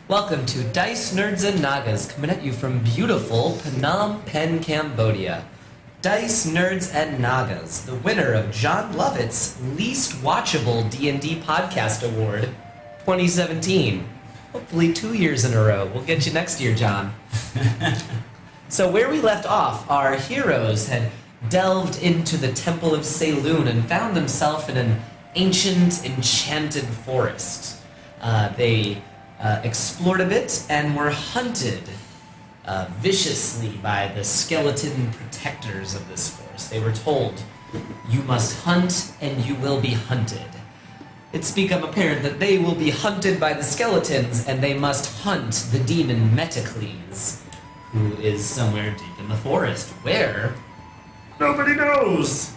Welcome to Dice Nerds and Nagas, coming at you from beautiful Phnom Penh, Cambodia. Dice Nerds and Nagas, the winner of John Lovett's least watchable D&D podcast award, 2017. Hopefully 2 years in a row. We'll get you next year, John. So where we left off, our heroes had delved into the Temple of Saloon and found themselves in an ancient, enchanted forest. They explored a bit and were hunted viciously by the skeleton protectors of this forest. They were told, you must hunt and you will be hunted. It's become apparent that they will be hunted by the skeletons and they must hunt the demon Metacles, who is somewhere deep in the forest. Where? Nobody knows!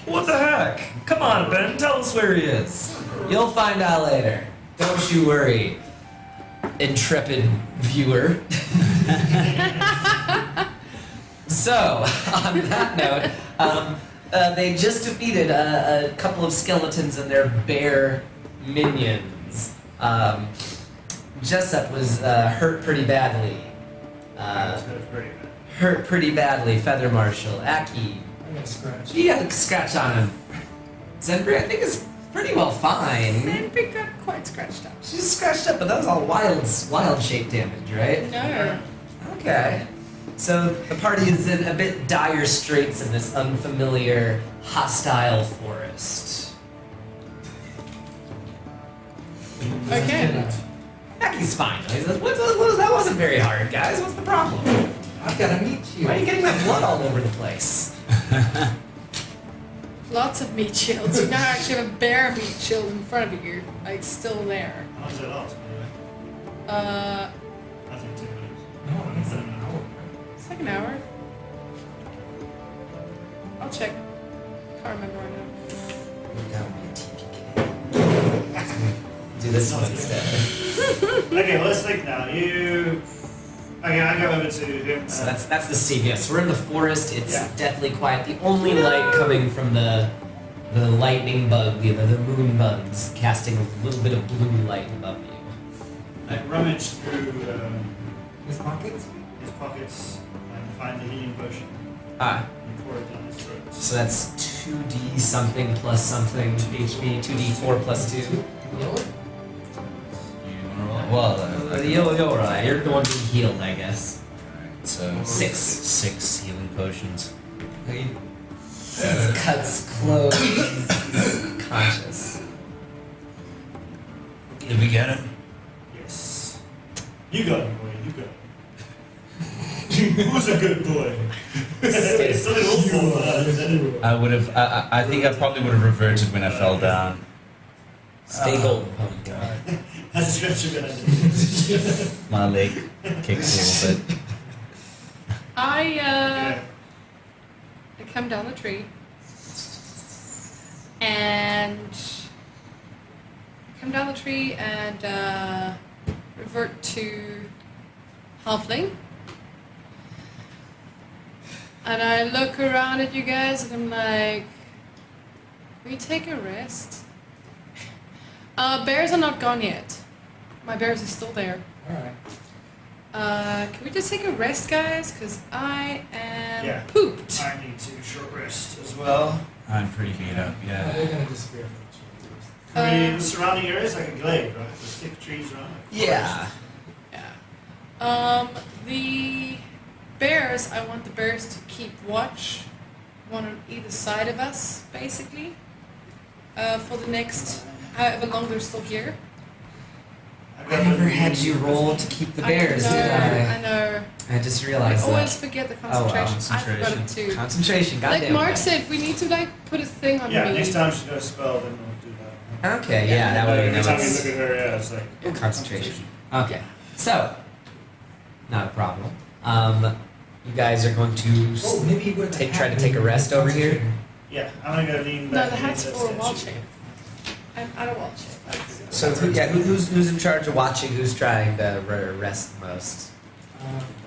What the heck? Come on, Ben, tell us where he is. You'll find out later. Don't you worry, intrepid viewer. So, on that note, they just defeated a couple of skeletons and their bear minions. Jessup was hurt pretty badly. Hurt pretty badly, Feather Marshal. Aki. I got a scratch. He had a scratch on him. Zenbri, I think, is pretty well fine. Zenbri got quite scratched up. She's scratched up, but that was all wild shape damage, right? No. Okay. So the party is in a bit dire straits in this unfamiliar, hostile forest. Okay. Aki's fine. He says, that wasn't very hard, guys. What's the problem? I've got a meat shield. Why are you getting that blood all over the place? Lots of meat shields. You now actually have a bear meat shield in front of you, like still there. How does it last, by the way? I think 2 minutes. No, it's an hour. It's like an hour. I'll check. Can't remember right now. We got me a TPK. Do this one instead. Okay, well, let's think now. Okay, I go over to him. So that's the scene. Yes, we're in the forest. It's Yeah. deathly quiet. The only light coming from the lightning bug, the moon bugs, casting a little bit of blue light above you. I rummage through His pockets? his pockets and find the healing potion Ah, and pour it down his throat. so that's 2d something plus something HP, 2d4 plus 2. Yellow? Well, you're right. You're the one being healed, I guess. So 6 healing potions. Cuts close. He's conscious. Did we get him? Yes. You got him, boy. You got him. Who's a good boy? It's still awful. I would have. I think I probably would have reverted when I fell down. Stay golden. Oh god. That's such a good idea. My leg kicks a little bit. I come down the tree and revert to halfling. And I look around at you guys and I'm like, we take a rest. Bears are not gone yet. My bears are still there. Alright. Can we just take a rest, guys? Because I am pooped. I need to short rest as well. I'm pretty beat up. Yeah. They're gonna disappear from the I mean, the surrounding area is like a glade, right? There's thick trees around it. Yeah. Yeah. The bears, I want the bears to keep watch, one on either side of us, basically, for the next however long they're still here. I never had you roll to keep the bears, I know, did I? I know. I just I realized always that. forget the Oh, wow. concentration. I forgot it too. Concentration, goddamn. Like Mark said, we need to like put a thing on Yeah, me. next time she's got a spell, then we'll do that. Okay, yeah, that way we Every know time you it's look at her, yeah, it's like concentration. Okay, so, not a problem. You guys are going to Oh, maybe you would try to take a rest over here? Yeah, I'm gonna go lean No, back. the hat's against for that wall statue. shape. I'm out of wall shape. So, who's in charge of watching? Who's trying to rest the most?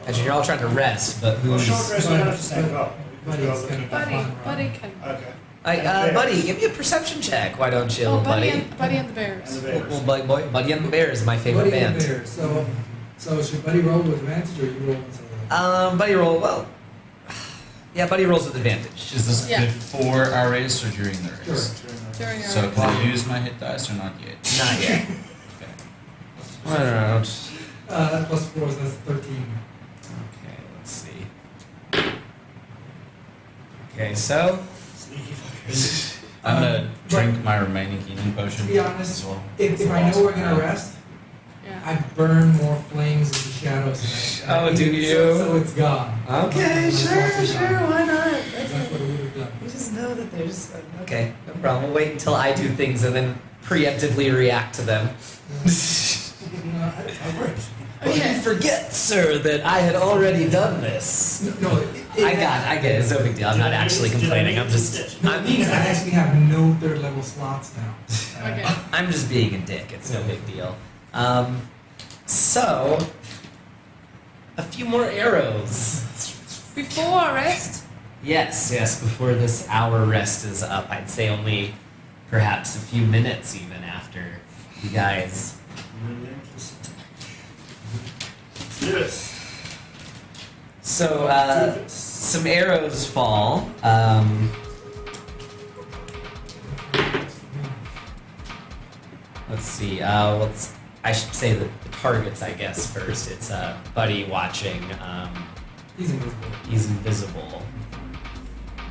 Actually, you're all trying to rest, but Well, who's... short rest, we don't have to stand up. Buddy's gonna be fun, right? Buddy can. Okay. Buddy, give me a perception check. Why don't you, Oh, buddy? Buddy and the Bears. And the Bears. Well, Buddy and the Bears is my favorite Buddy and band. the Bears. So should Buddy roll with advantage or you roll with something? Buddy roll. Well, yeah, Buddy rolls with advantage. Is this Yeah. before our race or during the Sure. race? During our So can I use my hit dice or not yet? Not yet. Okay. I don't know. That plus 4, so that's 13. Okay, let's see. Okay, so Sneaky fuckers. I'm gonna but- drink my remaining healing potion. To be honest, as well. if I know we're gonna rest, Yeah. I burn more flames in the shadows. And Oh, do you? So it's gone. okay, It's sure, gone. sure, why not? That's what I would have done. We just know that there's okay, no problem. We'll wait until I do things and then preemptively react to them. No, I worked. Okay. Forget, sir, that I had already done this. No, I get it. It's no big deal. I'm not actually complaining. I'm just, No, it means I actually have no 3rd level slots now. Okay. I'm just being a dick. It's no big deal. So a few more arrows. Before our rest, Yes, before this hour rest is up. I'd say only perhaps a few minutes even after you guys. Let's do this. So, Do this. some arrows fall. Let's see. I should say the targets, I guess, first. It's Buddy watching. He's invisible. He's invisible.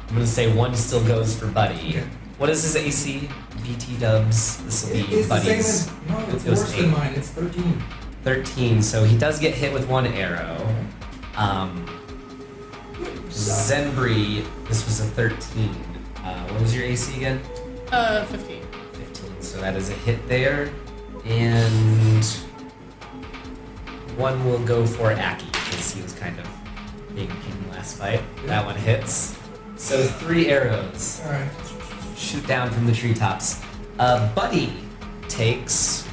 I'm gonna say 1 still goes for Buddy. Okay. What is his AC? BT dubs. This will be It's the same Buddy's. as, no, it's It was worse 8. than mine. It's 13. 13, so he does get hit with 1 arrow. Zenbri, this was a 13. What was your AC again? 15. 15, so that is a hit there. And 1 will go for Aki, because he was kind of being a pain last fight. That one hits. So 3 arrows Alright. shoot down from the treetops. Buddy takes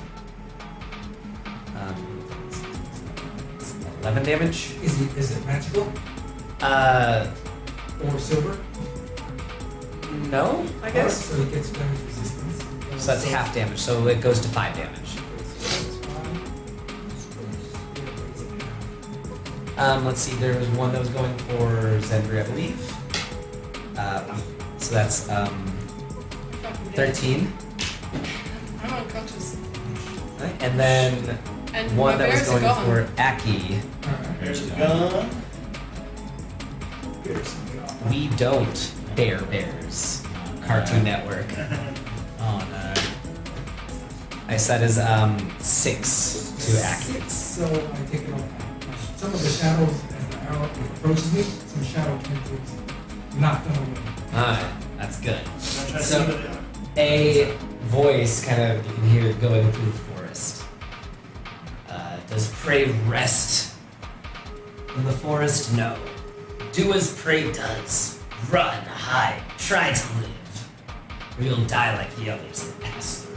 11 damage. Is it magical Uh, or silver? no, I guess. So he gets damage resistance. So that's half damage, so it goes to 5 damage. Let's see, there was 1 that was going for Zenbri, I believe. So that's Fucking dead. 13. I'm unconscious. And then And 1 my that was bears are going gone. for Aki. Alright. There's a gun. We don't bear bears. Cartoon Network. Oh no. I said is 6 to Aki. So I take it off. Some of the shadows, as the arrow approaches me, some shadow tentacles knock them away. Alright, that's good. I'm trying to So- see what they are. A voice kind of, you can hear it going through the forest. Does prey rest in the forest? No. Do as prey does. Run, hide, try to live. Or you'll die like the others that pass through.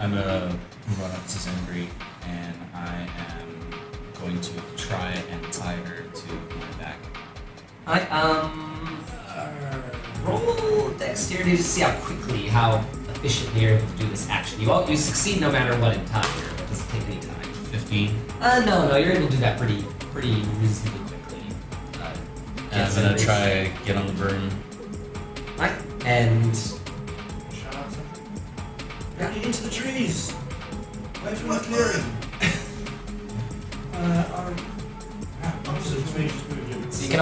I'm gonna run up to Zenbri and I am going to try and tie her to my back. Roll dexterity to see how efficiently you're able to do this action. You succeed no matter what in time. It doesn't take any time. 15. No, you're able to do that pretty reasonably quickly. And I'm gonna try get on the broom. Right, and Shut up, something. Get into the trees. Away from the clearing. Opposite trees, just move your- so you can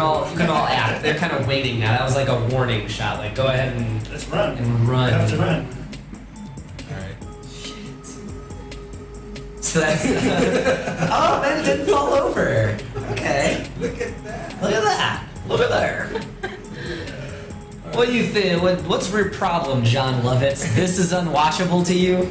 all add it. They're kind of waiting now. That was like a warning shot. Like go ahead and Let's run. run. We have to run. Alright. So that's oh man, it didn't fall over. Okay, Look at that. look at that. Look at there. What do you think? What's your problem, John Lovitz? This is unwatchable to you?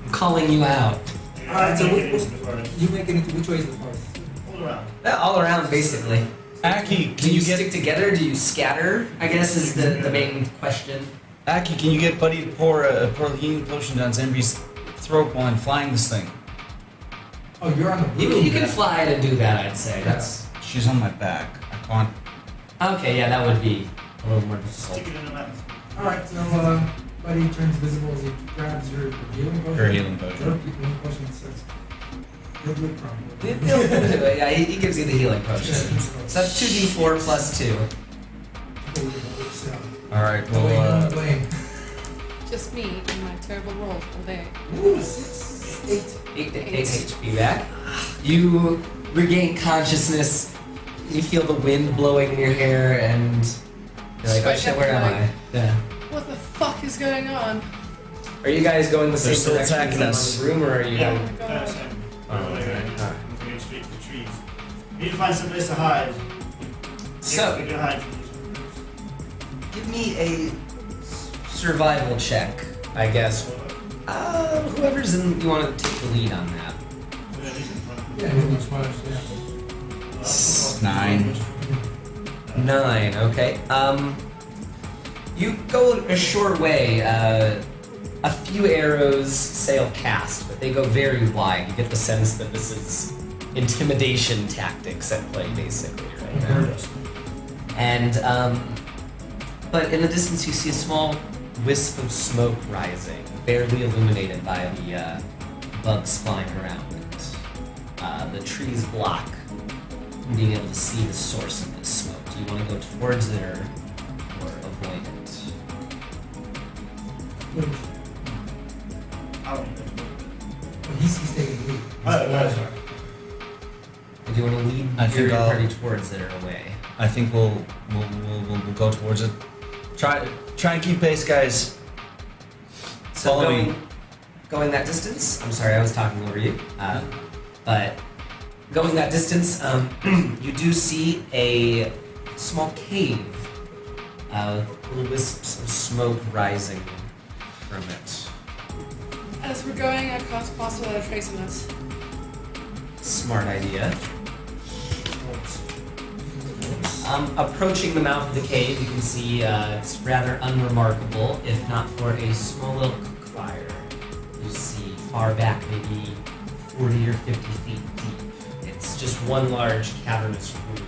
I'm calling you out. Alright, so I'm we- gonna get into the forest. You make it into which way is the forest? All around. All around, basically. Aki, Do can you you get stick together? Do you scatter? I guess is the main question. Aki, can you get Buddy to pour a healing potion down Zenbri's throat while I'm flying this thing? Oh, you're on the You broom. can fly it and do that. I'd say that's She's on my back. I can't. okay. Yeah, that would be A little more difficult. Stick it in the mouth. Alright, so Buddy turns visible as he grabs her healing potion. Her healing potion. Her healing potion says, "You'll do it properly." He'll do it. Yeah, he gives you the healing potion. So that's 2d4 plus 2. Alright, No way, no well, blame. Just me and my terrible rolls all day. Ooh, 6, 8. 8 HP back. You regain consciousness. You feel the wind blowing in your hair, and you're like, oh shit, where am I? Yeah. What the fuck is going on? Are you guys going the They're same still direction attacking as us. the room, or are you Yeah. going? Oh my god. Oh, okay. I'm going straight to the trees. We need to find some place to hide. So- we can hide from these. Give me a survival check, I guess. Whoever's in, you want to take the lead on that. Yeah, he's in front. Yeah, healing potion, yeah. 9. 9, okay. You go a short way. A few arrows sail past, but they go very wide. You get the sense that this is intimidation tactics at play, basically, right now. Hurt us. And, but in the distance you see a small wisp of smoke rising, barely illuminated by the bugs flying around it. The trees block being able to see the source of this smoke. Do you want to go towards it or avoid it? I don't know. But he's taking the lead. That's right. Or do you want to lead I think your I'll- party towards it or away? I think we'll go towards it. Try and keep pace, guys. So Follow me. going that distance, I'm sorry, I was talking over you, but going that distance, you do see a small cave, little wisps of smoke rising from it. As we're going, I cast Pass Without a Trace on us. Smart idea. Approaching the mouth of the cave, you can see it's rather unremarkable, if not for a small little cook fire. You see far back, maybe 40 or 50 feet deep. It's just one large cavernous room.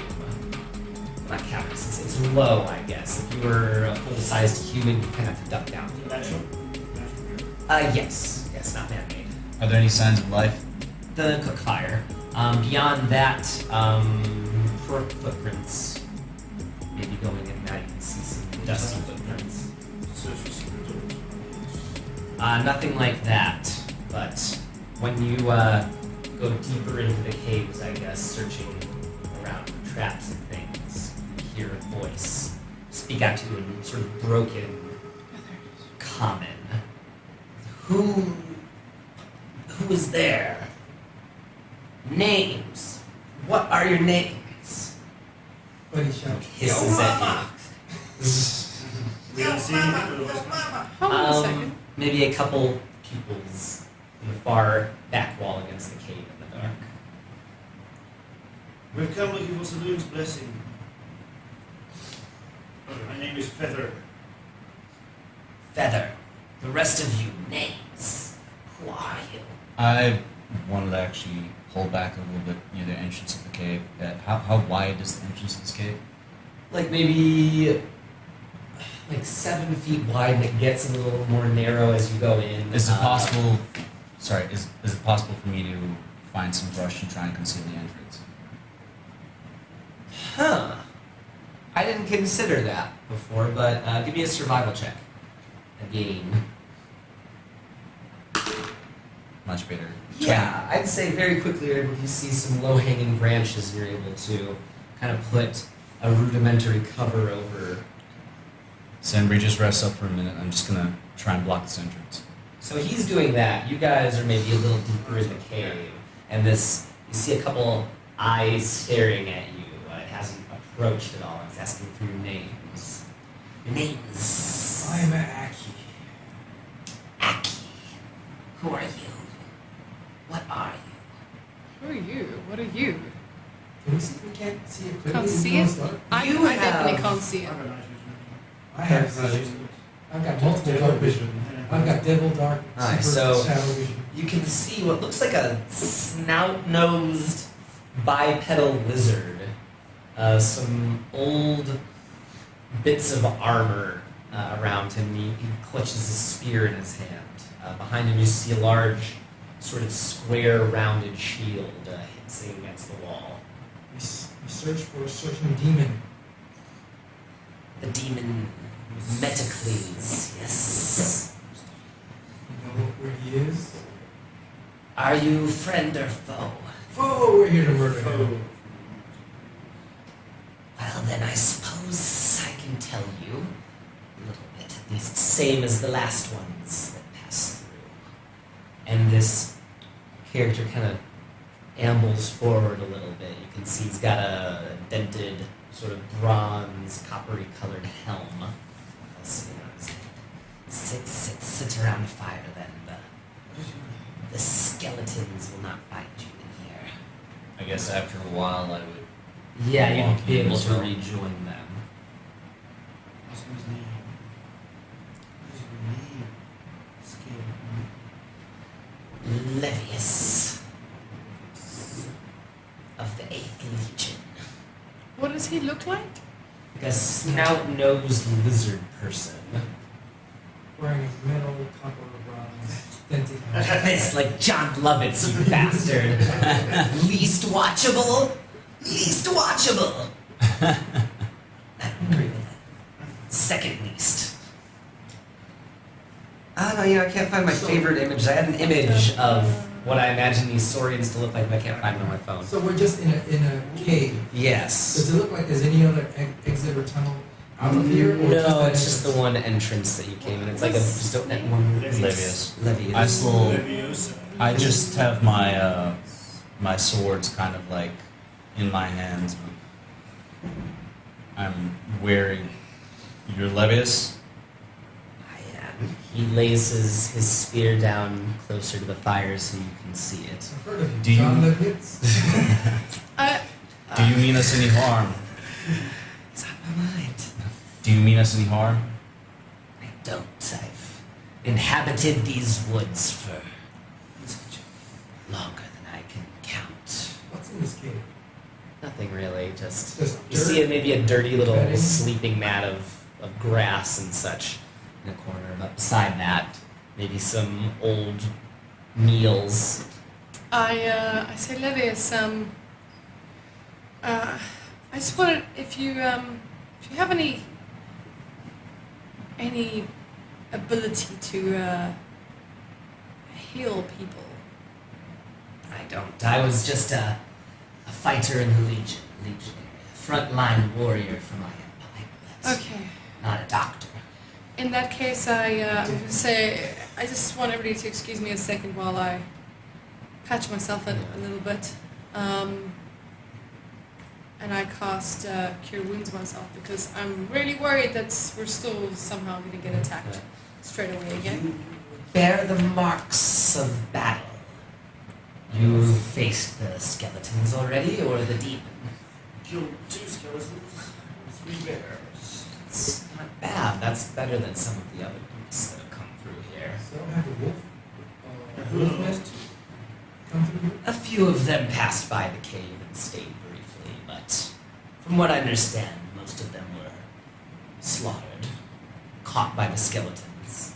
Not cavernous, it's low, I guess. If you were a full-sized human, you kind of have to duck down. Natural. Yes, not man-made. Are there any signs of life? The cook fire. Beyond that, footprints. Maybe going in now you can see some dusty footprints. Search for secret doors. Nothing like that, but when you go deeper into the caves, I guess, searching around for traps and things, you hear a voice speak out to you in sort of broken common. Who is there? Names. What are your names? Buddy shouts. Hisses at We don't see anything, but it was Hold on a you. second. Maybe a couple pupils in the far back wall against the cave in the dark. We've come looking for Saloon's blessing. My name is Feather. Feather. The rest of you, names. Who are you? I wanted to actually hold back a little bit near the entrance of the cave. How wide is the entrance of this cave? Like maybe 7 feet wide, and it gets a little more narrow as you go in. Is it possible? Sorry, is it possible for me to find some brush and try and conceal the entrance? Huh. I didn't consider that before, but give me a survival check. Again. Much better. Yeah, I'd say very quickly you're able to see some low-hanging branches and you're able to kind of put a rudimentary cover over. Senbri, just rest up for a minute. I'm just gonna try and block this entrance. So he's doing that. You guys are maybe a little deeper in the cave, and you see a couple eyes staring at you. It hasn't approached at all. It's asking for your names. Your names. I'm Aki. Aki. Who are you? What are you? Who are you? What are you? Can we see? We can't see it clearly. Can't even see though it? it's dark? I You definitely have- can't see it. I've got nice I have. I've got multiple dark vision. I've got devil dark, Alright, super so- shadow vision. You can see what looks like a snout-nosed bipedal lizard. Some old bits of armor around him. He clutches a spear in his hand. Behind him, you see a large, sort of square, rounded shield sitting against the wall. We search for a certain demon. The demon Metacles, yes. You know where he is? Are you friend or foe? Foe! We're here to murder him. Well, then I suppose I can tell you a little bit, at least same as the last ones that passed through. And this character kind of ambles forward a little bit. You can see he's got a dented, sort of bronze, coppery-colored helm. So, you know, sit around the fire then. The skeletons will not find you in here. I guess after a while I would. Yeah, you'd be able as to well. rejoin them. What's his name? What's his name? Levius of the 8th Legion. What does he look like? Like a snout-nosed lizard person. Wearing a metal copper bronze dented This, like John Lovitz, you bastard. Least watchable? Least watchable! I don't agree with that. Second least. I don't know, you know, I can't find my favorite image. I had an image of what I imagine these saurians to look like, but I can't find it on my phone. So we're just in a cave. Yes. Does it look like there's any other exit or tunnel out of here? Or No, that it's just the entrance? one entrance that you came in. It's like one Levius. Levius. I still. Leviosa. I just have my my swords kind of like in my hands. I'm wearing your Levius. I am. He lays his spear down closer to the fire so you can see it. I've heard of you. Do you- John Levitz? Do you mean us any harm? It's on my mind. Do you mean us any harm? I don't. I've inhabited these woods for longer than I can count. What's in this cave? Nothing really, just Just you see dirt? maybe a dirty little Bedding? sleeping mat of grass and such in a corner, but beside that, maybe some old meals. I say Levius, I just wondered if you have any ability to heal people. I don't. I was just a fighter in the Legion, legionary, a frontline warrior for my empire. But Okay. not a doctor. In that case, I'm gonna say I just want everybody to excuse me a second while I patch myself a little bit, and I cast Cure Wounds myself because I'm really worried that we're still somehow going to get attacked straight away again. You bear the marks of battle. You faced the skeletons already, or the demon? Killed 2 skeletons, 3 bears. It's not bad. That's better than some of the other groups that have come through here. So I have a wolf nest come through here? A few of them passed by the cave and stayed briefly, but from what I understand, most of them were slaughtered, caught by the skeletons.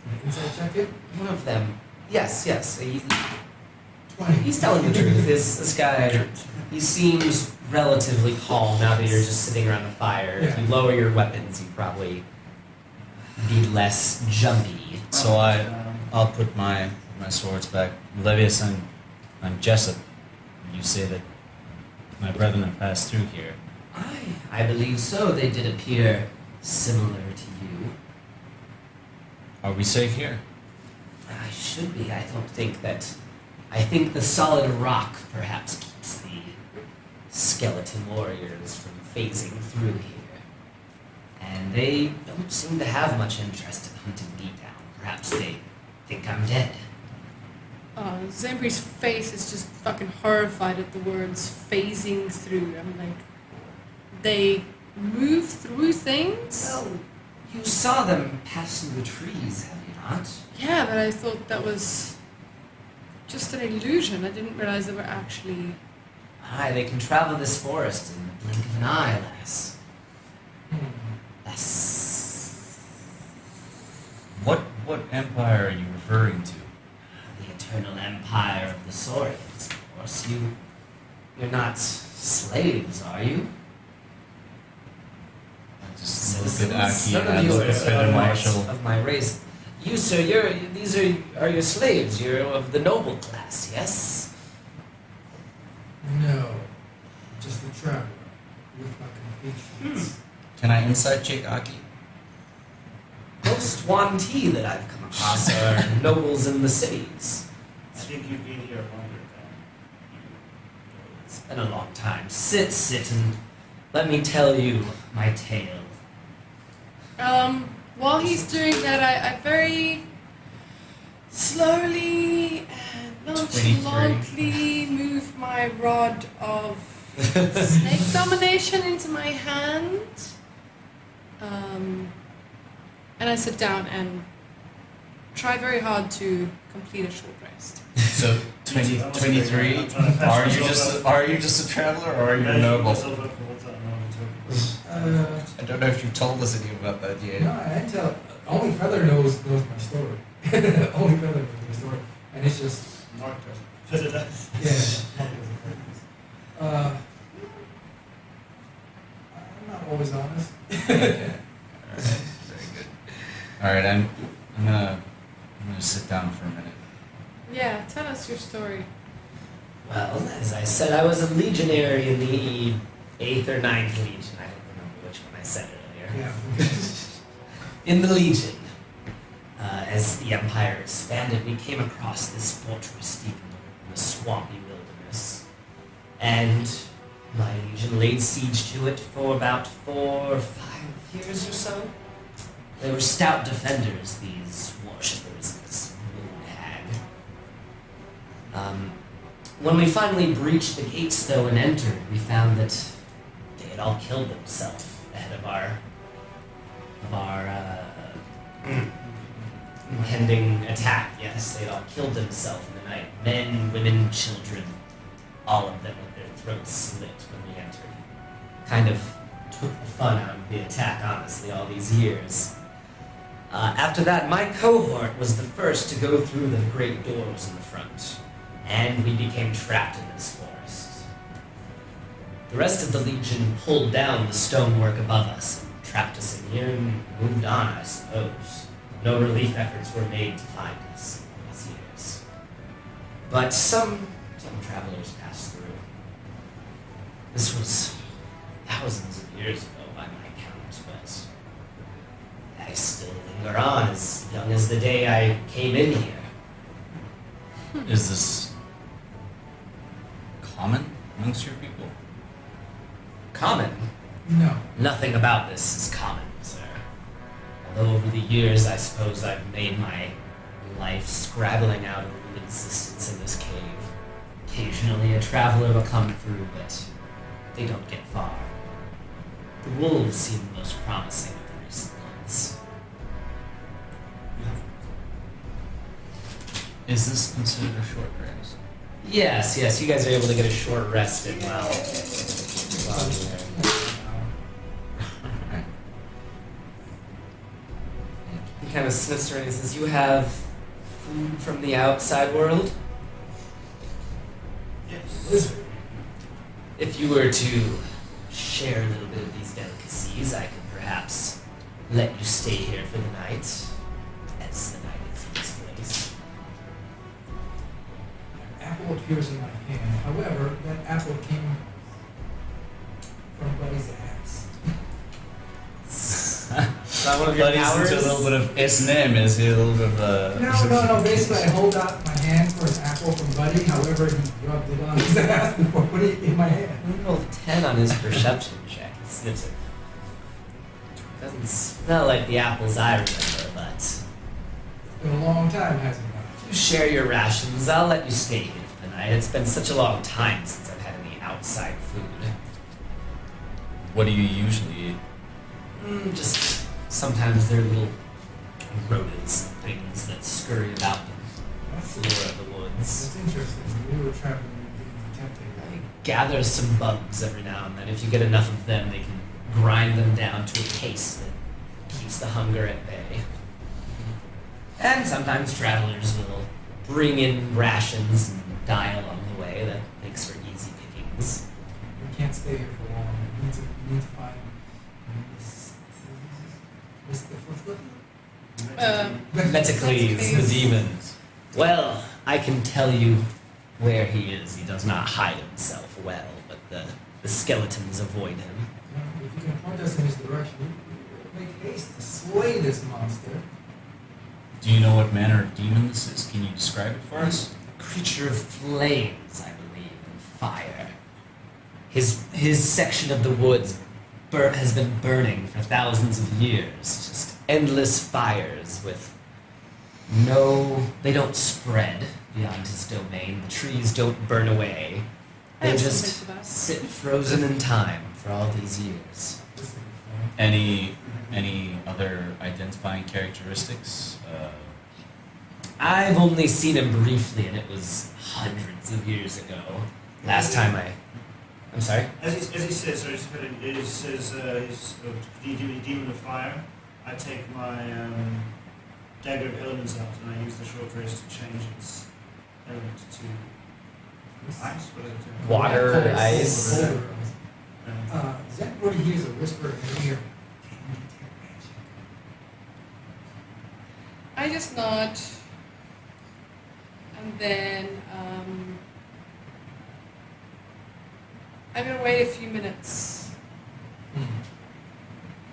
Can I inside check it? One of them, yes, 20. he's telling the truth. This guy, he seems relatively calm now that you're just sitting around the fire. If you lower your weapons, you'd probably be less jumpy. So I'll put my swords back. Levius, I'm Jessup. You say that my brethren have passed through here. I believe so. They did appear similar to you. Are we safe here? I should be. I think the solid rock perhaps keeps the skeleton warriors from phasing through here. And they don't seem to have much interest in hunting me down. Perhaps they think I'm dead. Zambri's face is just fucking horrified at the words phasing through. I'm like, they move through things? Well, you saw them pass through the trees, have you not? Yeah, but I thought that was just an illusion. I didn't realize they were actually... Aye, they can travel this forest in the blink of an eye, lass. What empire are you referring to? The eternal empire of the Saurians, of course. You're not slaves, are you? I just look at Citizens? Aki None and I of you look at Finn and Marshall. of my race. You, sir, these are your slaves. You're of the noble class, yes? No, just a traveler with my compatriots. Can I inside check Aki? Most Wanti that I've come across are nobles in the cities. I think you've been here longer than It's been a long time. Sit, and let me tell you my tale. While he's doing that, I very slowly and nonchalantly move my rod of snake domination into my hand. And I sit down and try very hard to complete a short rest. So 23. Are you just a traveler or are you a noble? I don't know if you've told us anything about that yet. No, I didn't tell. Only Feather knows my story. Only Feather knows my story, and it's just Mark doesn't. Feather does. yeah. I'm not always honest. Okay. Alright, very good. Alright, I'm gonna sit down for a minute. Yeah, tell us your story. Well, as I said, I was a legionary in the 8th or 9th Legion. I don't remember which one I said earlier. Yeah. In the Legion, as the Empire expanded, we came across this fortress deep in the swampy wilderness. And my Legion laid siege to it for about 4 or 5 years or so. They were stout defenders, these worshippers of this moon hag. When we finally breached the gates, though, and entered, we found that they had all killed themselves ahead of our impending attack. Yes, they'd all killed themselves in the night. Men, women, children, all of them with their throats slit when we entered. Kind of took the fun out of the attack, honestly, all these years. After that, my cohort was the first to go through the great doors in the front, and we became trapped in this forest. The rest of the Legion pulled down the stonework above us and trapped us in here and moved on, I suppose. No relief efforts were made to find us in these years. But some travelers passed through. This was thousands of years ago by my count, but I still linger on as young as the day I came in here. Is this common amongst your people? Common? No. Nothing about this is common, sir. Although over the years, I suppose I've made my life scrabbling out a little existence in this cave. Occasionally a traveler will come through, but they don't get far. The wolves seem the most promising of the recent ones. Is this considered a short rest? Yes, you guys are able to get a short rest in while He kind of sniffs around and says, "You have food from the outside world? Yes. If you were to share a little bit of these delicacies, I could perhaps let you stay here for the night, as the night is in this place." An apple appears in my hand. However, that apple came from Buddy's ass. Is that one of your Buddy's powers? into a little bit of S&M, is he a little bit of No. Basically, I hold out my hand for an apple from Buddy. However, he rubbed it on his ass before putting it in my hand. He rolled a 10 on his perception check. He sniffs it. Doesn't smell like the apples I remember, but It's been a long time, hasn't it? if you share your rations, I'll let you stay here for the night. It's been such a long time since I've had any outside food. What do you usually eat? Just sometimes they're little rodents and things that scurry about the floor of the woods. It's interesting. We were traveling with the tempting. I gather some bugs every now and then. If you get enough of them, they can grind them down to a paste that keeps the hunger at bay. And sometimes travelers will bring in rations and die along the way. That makes for easy pickings. We can't stay here for long. We need to find Metacles, the demon. Well, I can tell you where he is. He does not hide himself well, but the skeletons avoid him. If you can point us in his direction, we make haste to slay this monster. Do you know what manner of demon this is? Can you describe it for us? A creature of flames, I believe, and fire. His section of the woods has been burning for thousands of years. Just endless fires with they don't spread beyond his domain. The trees don't burn away. I They have just something for that. sit frozen in time for all these years. This will be fun. Any other identifying characteristics? I've only seen him briefly, and it was hundreds of years ago. Last time I'm sorry? As he says, sorry, it says he's a demon of fire. I take my dagger of elements out and I use the short rest to change its element to ice. What is it? Water, Cold, ice. cold, Zach already hears a whisper in her ear. Can you detect magic? I just nod, and then I'm gonna wait a few minutes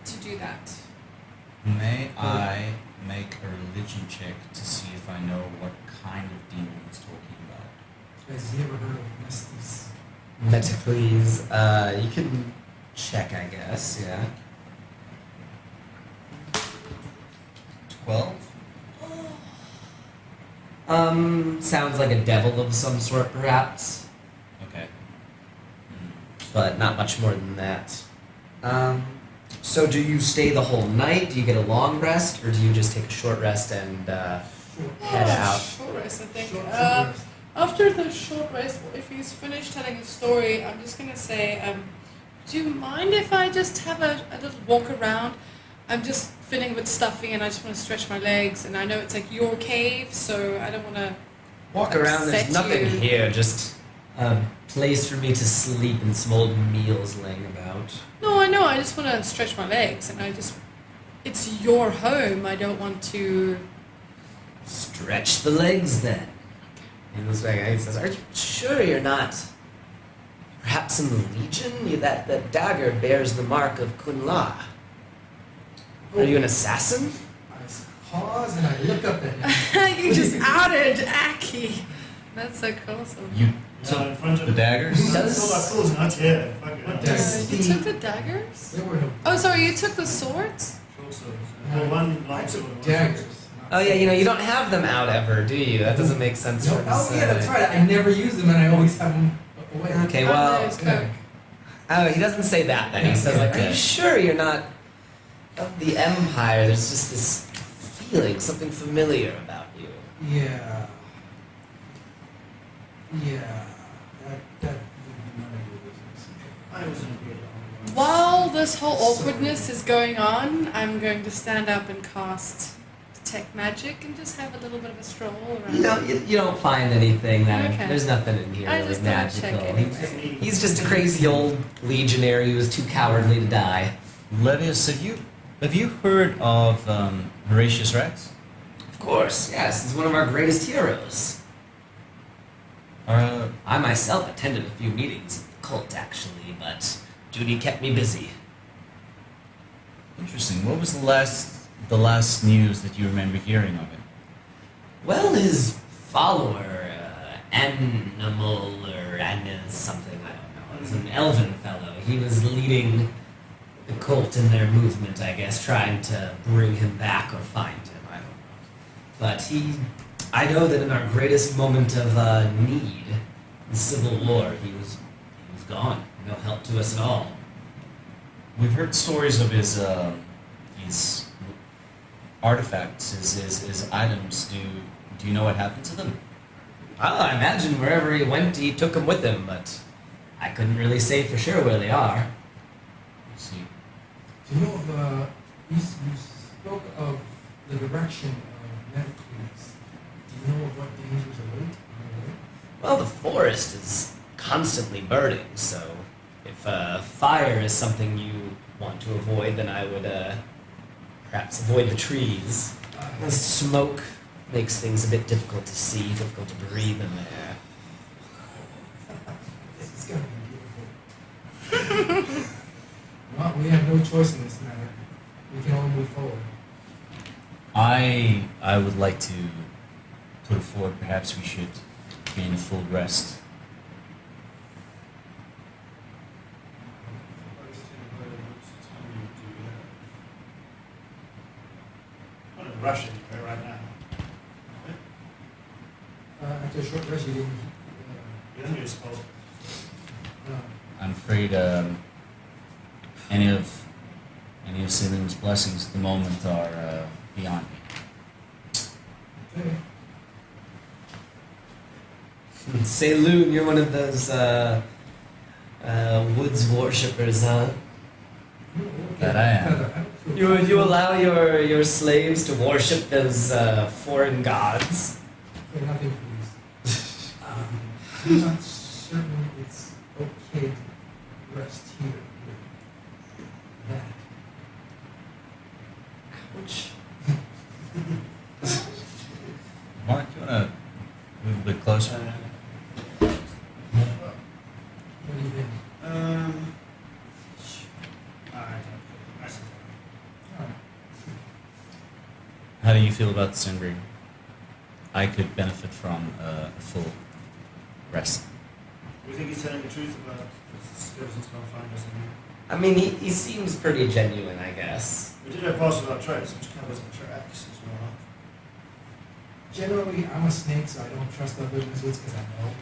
to do that. May I make a religion check to see if I know what kind of demon he's talking about? Has he ever heard of Mestis? Metacles, you can check, I guess, yeah. 12? Sounds like a devil of some sort, perhaps, Okay. but not much more than that. So do you stay the whole night? Do you get a long rest, or do you just take a short rest and head out? Short rest, I think. Short rest. After the short rest, if he's finished telling his story, I'm just gonna say, do you mind if I just have a little walk around? I'm just filling with stuffing and I just want to stretch my legs, and I know it's like your cave, so I don't want to Walk around, there's upset nothing you. here, just a place for me to sleep and some old meals laying about. No, I know, I just want to stretch my legs, and it's your home, I don't want to... Stretch the legs then. He looks back and he says, are you sure you're not perhaps in the Legion? That dagger bears the mark of Kunla. Are you an assassin? I pause and I look up at him. You just outed Aki. That's so cool. You No, took in front of the daggers? Does- I thought not yet. Fuck it. What I'll daggers? take You took the daggers? There were no Oh, sorry, you took the swords? short swords. Well, one I long took sword. and one daggers. Oh yeah, you don't have them out ever, do you? That doesn't make sense No, for me to oh yeah, that's say. right. I never use them and I always have them away. Okay, Oh, well, there's yeah. Coke. oh, he doesn't say that then. He says like, are you sure you're not of the Empire? There's just this feeling, something familiar about you. Yeah. Yeah. That would be none of your business. I was in a good While this whole awkwardness is going on, I'm going to stand up and cast Detect Magic and just have a little bit of a stroll around. You don't find anything that Okay. there's nothing in here I really just thought I'd check magical. it. He's just a crazy old legionary who was too cowardly to die. Levius, have you heard of Horatius Rex? Of course, yes, he's one of our greatest heroes. I myself attended a few meetings of the cult actually, but duty kept me busy. Interesting. What was the last news that you remember hearing of it? Well, his follower, Animal or Anus something, I don't know. It was an elven fellow. He was leading the cult in their movement, I guess, trying to bring him back or find him. I don't know. But I know that in our greatest moment of need, the Civil War, he was gone. No help to us at all. We've heard stories of his artifacts, his items. Do you know what happened to them? Well, I imagine wherever he went, he took them with him, but I couldn't really say for sure where they are. Let's see. Do you know of, you spoke of the direction of Netflix. Do you know of what dangers await on the way? Well, the forest is constantly burning, so if fire is something you want to avoid, then I would perhaps avoid the trees. The smoke makes things a bit difficult to see, difficult to breathe in there. This is gonna be beautiful. Well, we have no choice in this matter. We can only move forward. I would like to put forward perhaps we should gain a full rest. I'm not rushing right now. After a short rest, you didn't. You don't need to suppose. I'm afraid any of Salem's blessings at the moment are beyond me. Okay. Saloon, you're one of those woods worshippers, huh? That I am. You allow your slaves to worship those foreign gods? Okay, nothing please. I'm not certain it's okay to rest here with that. Ouch. Mark, you wanna move a bit closer? What do you think? I see. Alright. How do you feel about the Sunbreak? I could benefit from a full rest. We think he's telling the truth about the skeletons going to find us in here. I mean, he seems pretty genuine, I guess. We did have parts without trace, which covers the tracks as well. Generally, I'm a snake, so I don't trust other lizards because I know.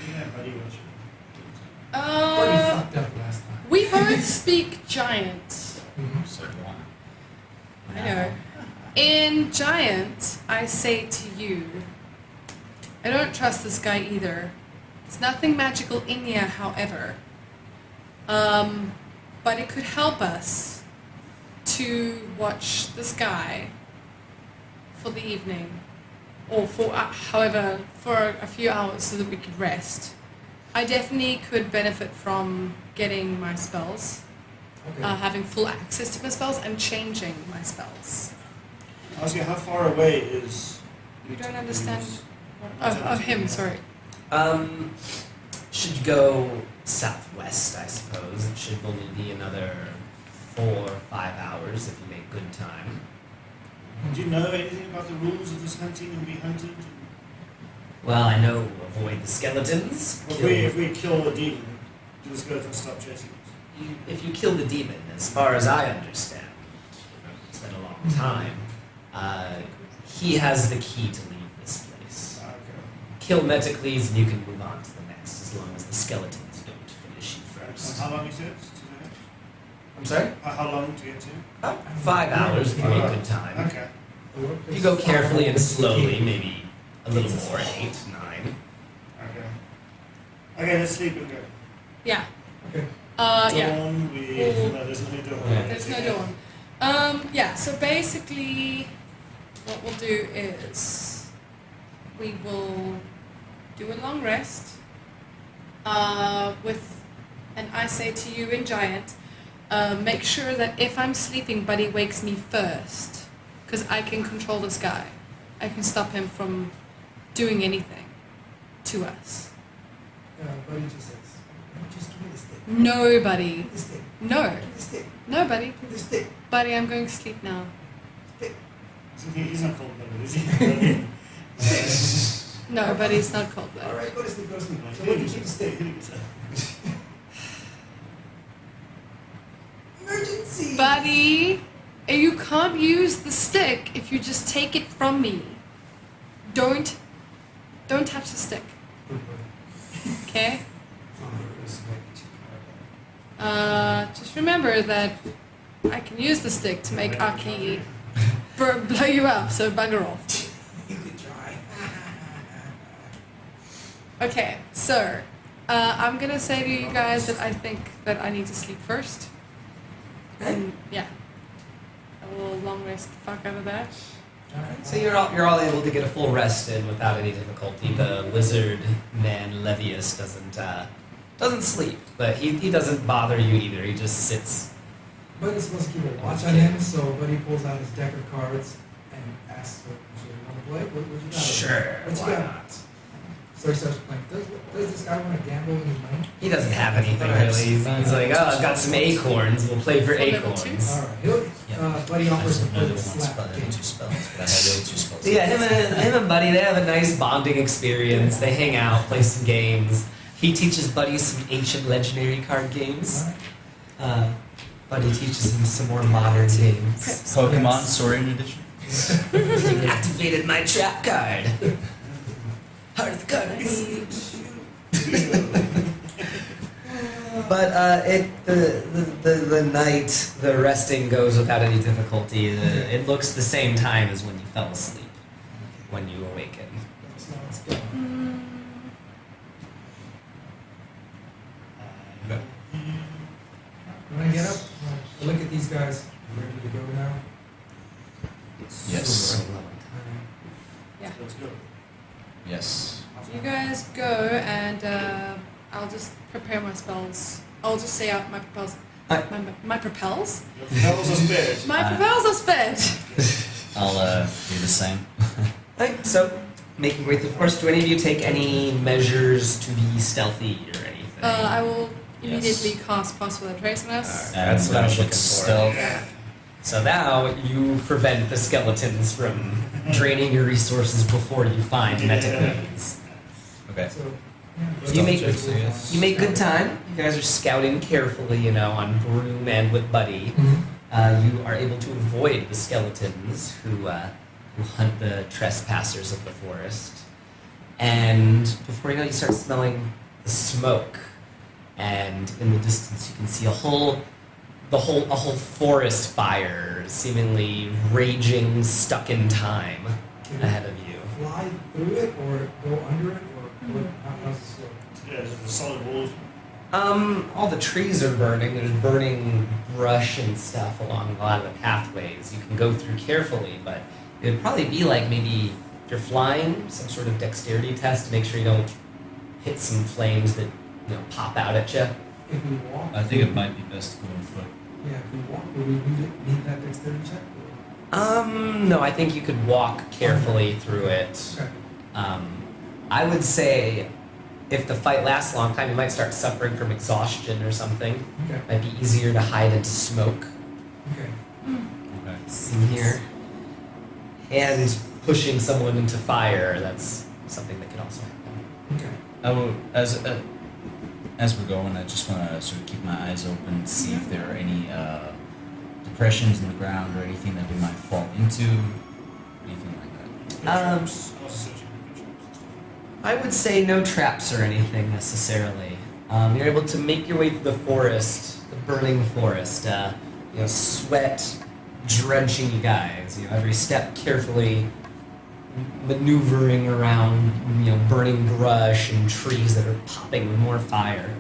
Yeah, buddy, what you Buddy fucked up last time. We both speak giant. Mhm. So do I. I know. In giant, I say to you, I don't trust this guy either. There's nothing magical in here, however. But it could help us to watch this guy for the evening, or for however, for a few hours so that we could rest. I definitely could benefit from getting my spells, Okay. having full access to my spells, and changing my spells. I was how far away is... You don't understand. Oh, him. Sorry. Should go southwest, I suppose. It should only be another 4 or 5 hours if you make good time. Do you know anything about the rules of this hunting and be hunted? Well, I know avoid the skeletons. If we kill the demon, do the skeletons stop chasing us? If you kill the demon, as far as I understand, it's been a long time, he has the key to leave this place. Okay. Kill Metacles and you can move on to the next, as long as the skeletons don't finish you first. How long is it to the next? I'm sorry? How long to get to? About 5 hours if you make good time. Okay. If you go carefully and slowly, maybe a little more, 8, 9. Okay. Okay, let's sleep and go. Yeah. Okay. Yeah. Dawn, no, there's no dawn. Yeah. There's no dawn. Yeah. So basically, what we'll do is we will do a long rest. And I say to you in giant, make sure that if I'm sleeping, Buddy wakes me first, because I can control this guy. I can stop him from doing anything to us. Buddy just says, just give me the stick. Nobody. Give me the stick. No. Give me the stick. Nobody. Give me the stick. Buddy, I'm going to sleep now. He's not cold-blooded, is he? No, Buddy's not cold blooded. Alright, go to sleep, go to sleep. So what do you keep the stick? Emergency! Buddy, you can't use the stick if you just take it from me. Don't touch the stick, okay? Just remember that I can use the stick to make Aki blow you up, so bugger off. You could try. Okay, so I'm gonna say to you guys that I think that I need to sleep first. And yeah, I will long rest the fuck out of that. Alright. So you're all able to get a full rest in without any difficulty. The lizard man Levius doesn't sleep, but he doesn't bother you either. He just sits. Buddy's supposed to keep a watch on him, so Buddy pulls out his deck of cards and asks, "What you want to play? What you got?" Sure, What you why got? not? So he starts playing. Does this guy want to gamble with his money? He doesn't have anything really. He's like, oh, I've got some acorns. We'll play for Level two? acorns. All right. Buddy offers to play Another the one slap spell, game. 2 spells, but I had the other 2 spells. So yeah, him and Buddy, they have a nice bonding experience. They hang out, play some games. He teaches Buddy some ancient legendary card games. All right. Buddy teaches him some more modern games. Pokemon Sword Edition. You activated my trap card. Heart of the cards. But the night, the resting goes without any difficulty. It looks the same time as when you fell asleep, when you awaken. So let's go. Okay. When I get up, I look at these guys. Ready to go now? Yes. Yeah. Let's go. Yes. You guys go, and I'll just prepare my spells. I'll just say out my propels. My propels? Your propels are spared. My propels are sped. I'll do the same. Right, so making way through the forest. Do any of you take any measures to be stealthy or anything? I will Yes. immediately cast Pass Without Traciness. And That's what I was looking for. Stealth. So now you prevent the skeletons from draining your resources before you find Metacles. Okay. So, You make- Stealth checks, I guess. You make good time. You guys are scouting carefully, on Broom and with Buddy. Mhm. You are able to avoid the skeletons who hunt the trespassers of the forest. And before you know it, you start smelling the smoke. And in the distance, you can see a whole forest fire, seemingly raging, stuck in time ahead of you. Fly through it or go under it or how's this work? Yeah, there's a solid wall. All the trees are burning. There's burning brush and stuff along a lot of the pathways. You can go through carefully, but it would probably be like maybe if you're flying, some sort of dexterity test to make sure you don't hit some flames that pop out at you. If we walk, I think it might be best to go on foot. yeah, if we walk, would we need that dexterity check? No, I think you could walk carefully through it. Okay. I would say if the fight lasts a long time, you might start suffering from exhaustion or something. Okay. Might be easier to hide into smoke Okay. Okay. in here. And pushing someone into fire, that's something that could also happen. Okay. I will, as we're going, I just want to sort of keep my eyes open to see if there are any depressions in the ground or anything that we might fall into, anything like that. Um, I was searching for traps. I would say no traps or anything necessarily. You're able to make your way through the forest, the burning forest. Sweat drenching you guys. Every step carefully maneuvering around, burning brush and trees that are popping with more fire.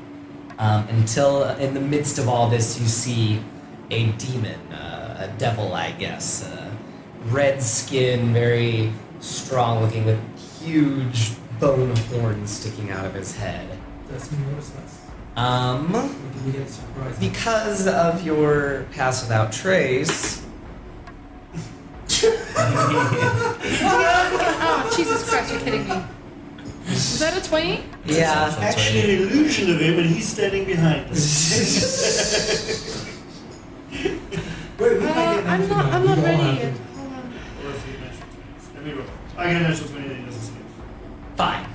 Until in the midst of all this, you see a demon, a devil, I guess. Red skin, very strong looking, with huge bone horns sticking out of his head. Does he notice us? Um, Or did we get surprised? because of your pass without trace, Oh, Jesus Christ, you're kidding me. Was that a 20? yeah, That's Actually, an illusion of him, and he's standing behind us. Wait, we might get I'm into not, that. I'm We not all ready have yet. to- Hold on. Or if he natural 20s. Let me roll. I get a natural 20, then he doesn't see it. fine.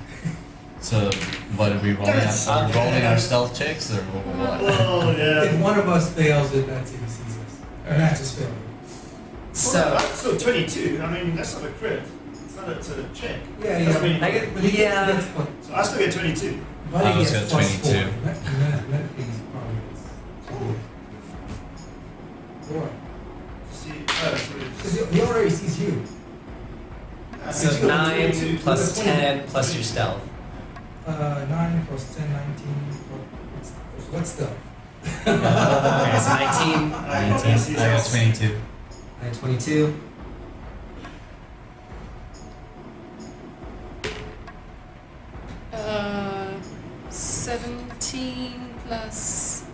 So, what are we rolling? Yes. Are we rolling our stealth checks or what? Oh, If yeah. one of us fails it, that's if he sees us. And that's just failure. So, So 22, I mean, that's not a crit. It's a check. Yeah, That's yeah. really- I get- But he yeah. gets plus- So I still get 22. Buddy I was gets at plus 22. 4. Medicines probably gets 4. See, that's what it is. Because he already sees you. so It's 9 22. plus It's 10 plus your stealth. 9 plus 10, 19. What's stuff? Okay, so 19. 19. I got 22. I had 22. 17 plus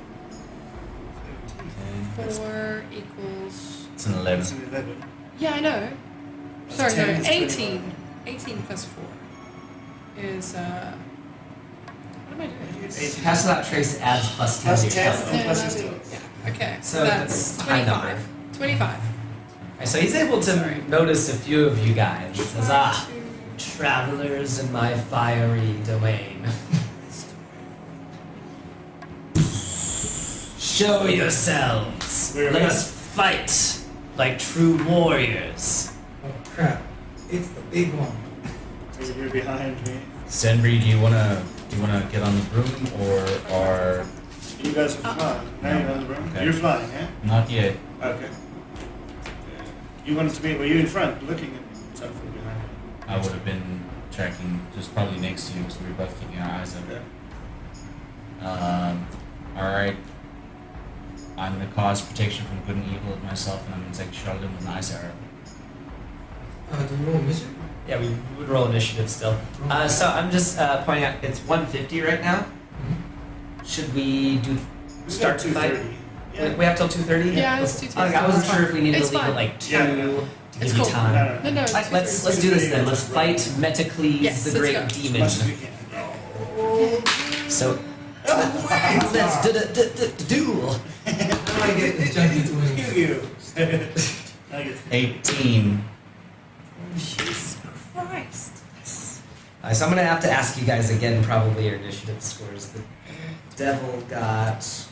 4 equals. It's an It's 11. an 11. Yeah, I know. That's Sorry, 10 no, is 18. 21. 18 plus 4 is. What am I doing? 18. Pass without trace adds plus 10 Plus to your 10. health. Oh, plus Yeah, his I do. health. Yeah, okay. So that's that's a high 25. number. 25. Right, so he's able to Sorry. notice a few of you guys. He says, ah, 2, travelers in my fiery domain. Show yourselves. We're Let ready. us fight like true warriors. Oh crap! It's the big one. You're behind me. Senbri, do you wanna get on the broom or are You guys are flying. Now you're on the room. Okay. You're flying, yeah? not yet? Okay. You wanted to be, were you in front looking at me? So from behind me. I would have been tracking just probably next to you because we were both keeping our eyes open. Okay. Alright. I'm gonna cause protection from good and evil of myself, and I'm gonna take Charlotte with an ice arrow. Do we roll a mission? Yeah, we would roll initiative still. So I'm just pointing out it's 150 right now. Should we do We start got to fight? 2:30. Yeah. We have till 2:30? Yeah, let's do I wasn't sure if we needed It's to leave fine. at like 2 Yeah. to It's give you cool. time. No. No, it's Alright, let's 2:30. do this then. Let's fight Metacles, Yes, the let's great go. As demon. much as we can. So let's duel. How do I get the junkie to win? You. I get 18. Jesus Christ. So I'm gonna have to ask you guys again, probably your initiative scores. The devil got +3,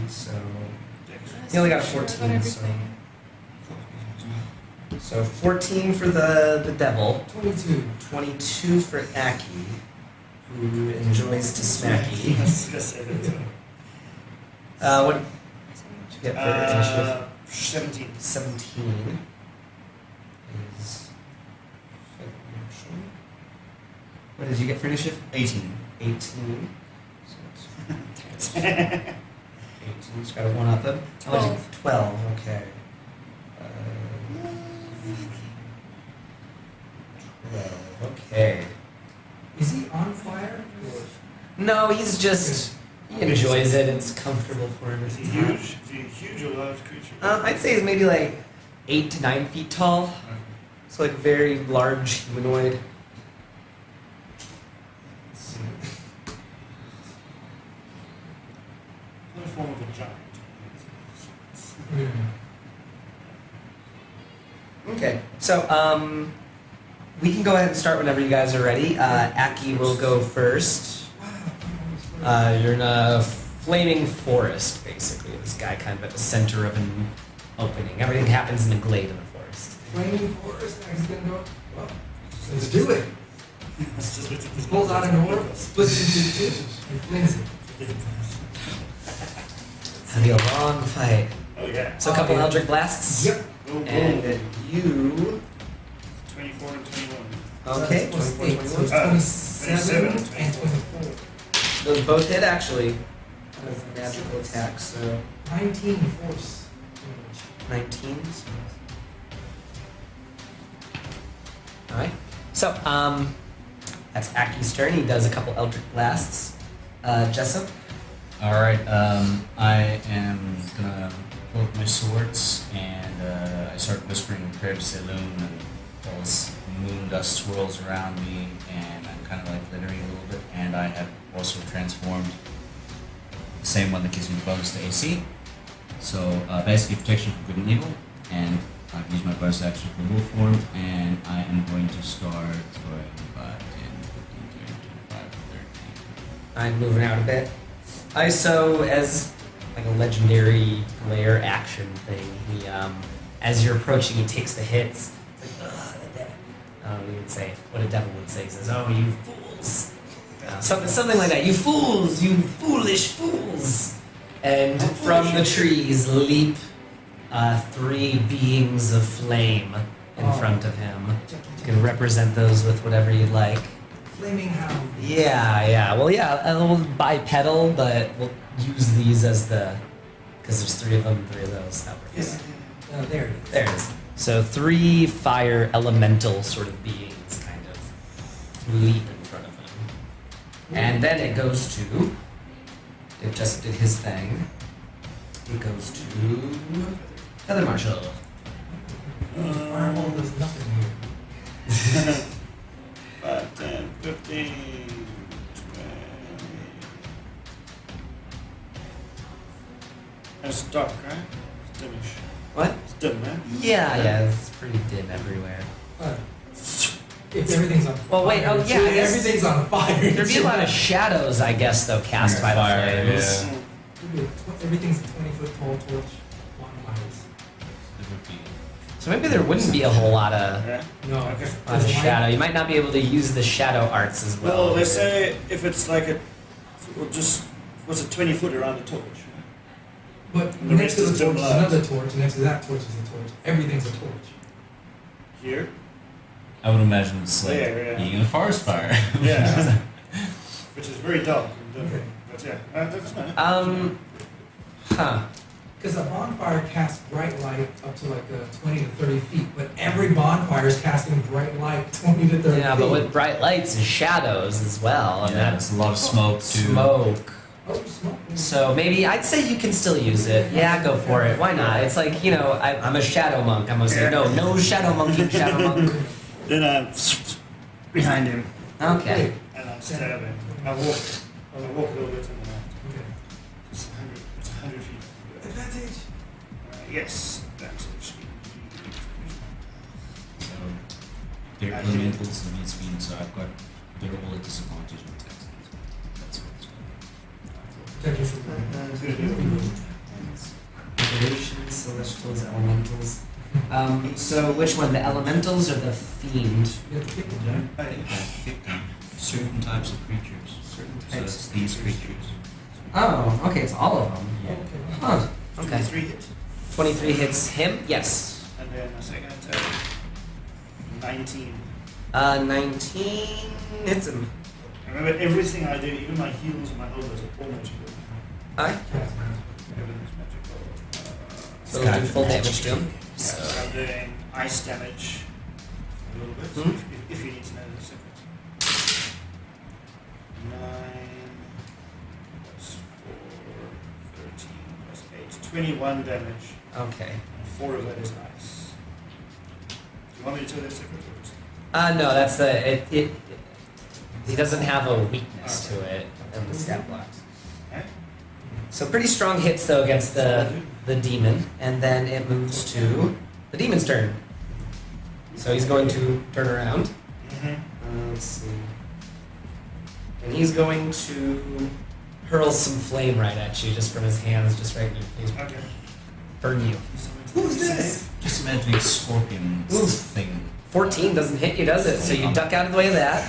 so he only got 14. So 14 for the devil, 22. 22 for Aki, who enjoys to smacky. I was gonna say that. What did you get for initiative? 17. 17 is. What did you get for initiative? 18. 18. So it's 18. Just got a 1 up him. 12. Okay. 12. Okay. Is he on fire? No, he's just. He enjoys it. It's comfortable for him. Is he huge? Is he a huge or large creature? I'd say he's maybe like 8 to 9 feet tall. So like very large humanoid. Let's see. In the form of a giant. Okay, so we can go ahead and start whenever you guys are ready. Aki will go first. You're in a flaming forest, basically. This guy kind of at the center of an opening. Everything happens in a glade in the forest. Flaming forest. He's gonna go. Well, let's do it. He He pulls out an orb, splits it into two, and flings it. It'll be a long fight. Oh yeah. So a couple Eldritch Blasts. Yep. Oh, And you... 24 and 21. Okay, That's 24, 8, so it's 21. 27 27 and 24. Those both hit, actually. With magical attacks, so 19 force. 19. Alright. So, that's Aki's turn. He does a couple Eldritch Blasts. Jessup? Alright, I am gonna pull up my swords and I start whispering a prayer to Saloon, and all this moon dust swirls around me and I'm kind of like glittering a little bit, and I have also transformed the same one that gives me the bonus to AC. So basically protection from good and evil, and I've used my bonus action for wolf form, and I am going to start going 5, 10, 15, 20, 25, 30. I'm moving out a bit. So as like a legendary glare action thing, he as you're approaching, he takes the hits. It's like, ugh, the devil. He would say what a devil would say. He says, "Oh, you fools!" Something like that. You fools! You foolish fools! And from the trees leap 3 beings of flame in front of him. You can represent those with whatever you'd like. Flaming hound. Yeah. Well, yeah, a little bipedal, but we'll use these as because there's 3 of them, 3 of those. That works. Oh, there it is. There it is. So 3 fire elemental sort of beings kind of leap in front of him. And then it goes to. It just did his thing. It goes to Feather Marshal. Fireball does nothing here. 5, 10, 15, 20. It's dark, right? It's dimish. What? It's dim, right? Yeah, it's pretty dim everywhere. If everything's on fire. Well, wait, oh, yeah, I guess- everything's on fire. There'd be a lot of shadows, I guess, though, cast by the Fire, flames. yeah. Everything's a 20-foot tall torch. Bonfires. It would be. So maybe there wouldn't be a whole lot of, Yeah. No. Okay. shadow. You might not be able to use the shadow arts as well. Well, they say if it's like a, well, just what's a 20 foot around the torch. But The next rest to is the torch is dim light. another torch. Next to that torch is a torch. Everything's a torch. Here. I would imagine it's like Yeah. being a forest fire. Yeah. Which is very dark. And, Okay. but yeah, that doesn't matter. Huh. Because a bonfire casts bright light up to like 20 to 30 feet, but every bonfire is casting bright light 20 to 30 Yeah, feet. but with bright lights and shadows as well, and Yeah, that's there's a lot of smoke too. smoke. Oh, smoke. So maybe I'd say you can still use it. Yeah, go for it. Why not? It's like, you know, I'm a shadow monk. I'm gonna say, no shadow monkey, shadow monk. Then I'm behind him Okay. and I stab him. I walk a little bit in the night. Okay. It's 100 feet. Advantage. Yes, advantage. So they're elementals and means being, so I've got they're all at disadvantage on text. That's what it's Protect you from Revelations, celestials, elementals. So which one? The elementals or the fiend? You have to pick one, right? called. Certain types of creatures. Certain So it's these creatures. Oh, okay, it's all of them. Okay. Huh. Okay. 3 hits. 23 hits him? Yes. And then a second attack. 19. 19 hits him. Remember, everything I do, even my heals and my elbows, are all magical. Alright. Everything's magical. So we'll do full damage to him. So I'm doing ice damage a little bit, Mhm. if you need to know the secret. 9 plus 4, 13 plus 8, 21 damage. Okay. And 4 of that is ice. Do you want me to tell the secret? Or just- No, that's it he doesn't have a weakness to it in the stat blocks. Okay. So pretty strong hits though against the demon, and then it moves to the demon's turn. So he's going to turn around. Let's see. And he's going to hurl some flame right at you, just from his hands, just right in your face. Okay. Burn you. Who's this? Just imagining scorpion Oof. thing. 14 doesn't hit you, does it? So you duck out of the way of that.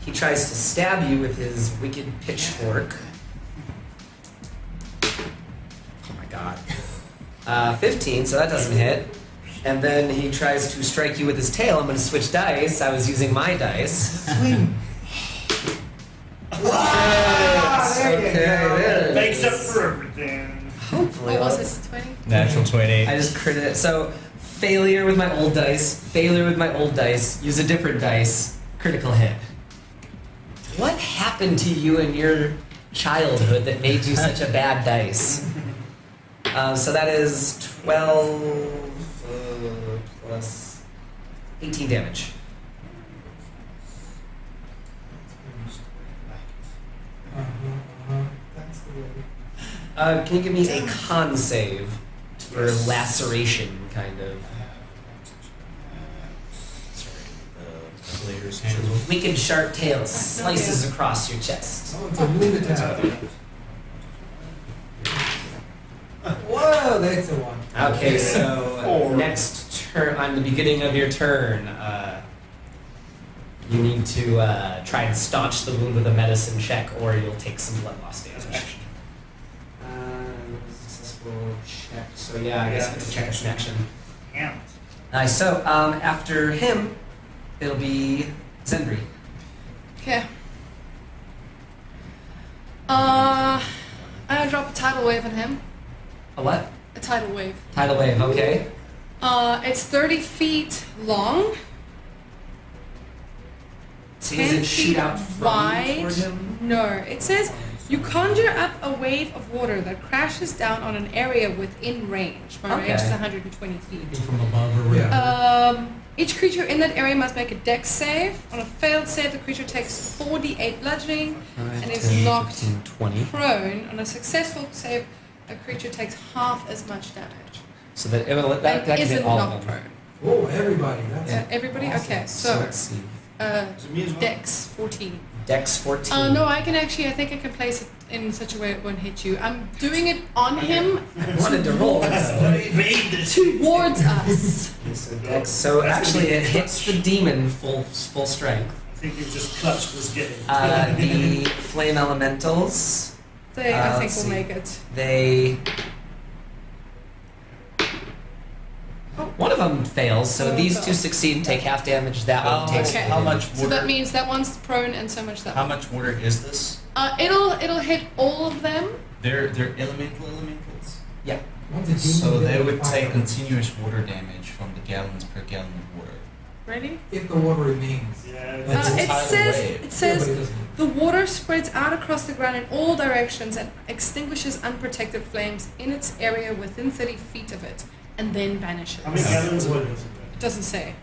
He tries to stab you with his wicked pitchfork. Oh my god. 15, so that doesn't hit. And then he tries to strike you with his tail. I'm going to switch dice. I was using my dice. Okay, there it Makes up is. for everything. Hopefully. What was let's- it, 20? Natural 20. I just critted it. So, failure with my old dice, failure with my old dice, use a different dice, critical hit. What happened to you in your childhood that made you such a bad dice? So that is 12 plus 18 damage. That's the way. Can you give me a con save for laceration, kind of? Player's handle. Wicked sharp tail slices across your chest. Oh, it's a wound attack. Whoa, that's a one. Okay, so Four. next turn, on the beginning of your turn, you need to try and staunch the wound with a medicine check, or you'll take some blood loss damage. Successful check. So yeah, I guess it's a check as an action. Damn it. Nice. So after him, it'll be Zendri. Okay. I'm gonna drop a tidal wave on him. A what? A tidal wave. Tidal wave. Okay. It's 30 feet long. So does 10 it shoot feet out from wide. toward him? No, it says you conjure up a wave of water that crashes down on an area within range. My range is Okay. 120 feet. From above or whatever. Each creature in that area must make a dex save. On a failed save, the creature takes 4d8 bludgeoning and is 10, knocked 15, 20. prone. On a successful save, a creature takes half as much damage. So that that And can hit isn't all knocked of them. prone. Oh, everybody. That's Everybody? awesome. Okay, So so let's see. Is it me as well? dex 14. Dex 14. No, I can actually, I think I can place it in such a way it won't hit you. I'm doing it on him I wanted to roll it. towards us. So Dex. So actually, it hits the demon full strength. I think you've just clutched this game. The flame elementals. They, I think, let's will see. make it. They. One of them fails, so Oh, these fell. two succeed and take half damage. That How, one takes. Okay. how much So water? that means that one's prone and so much that How one. much water is this? It'll hit all of them. They're elementals. One's a demon, So the they other would fire. take continuous water damage from the gallons per gallon of water. Ready? If the water remains. Yeah. That's a it tidal says wave. it Yeah, says but it doesn't. the water spreads out across the ground in all directions and extinguishes unprotected flames in its area within 30 feet of it, and then vanishes. How many gallons of water is it? It doesn't say.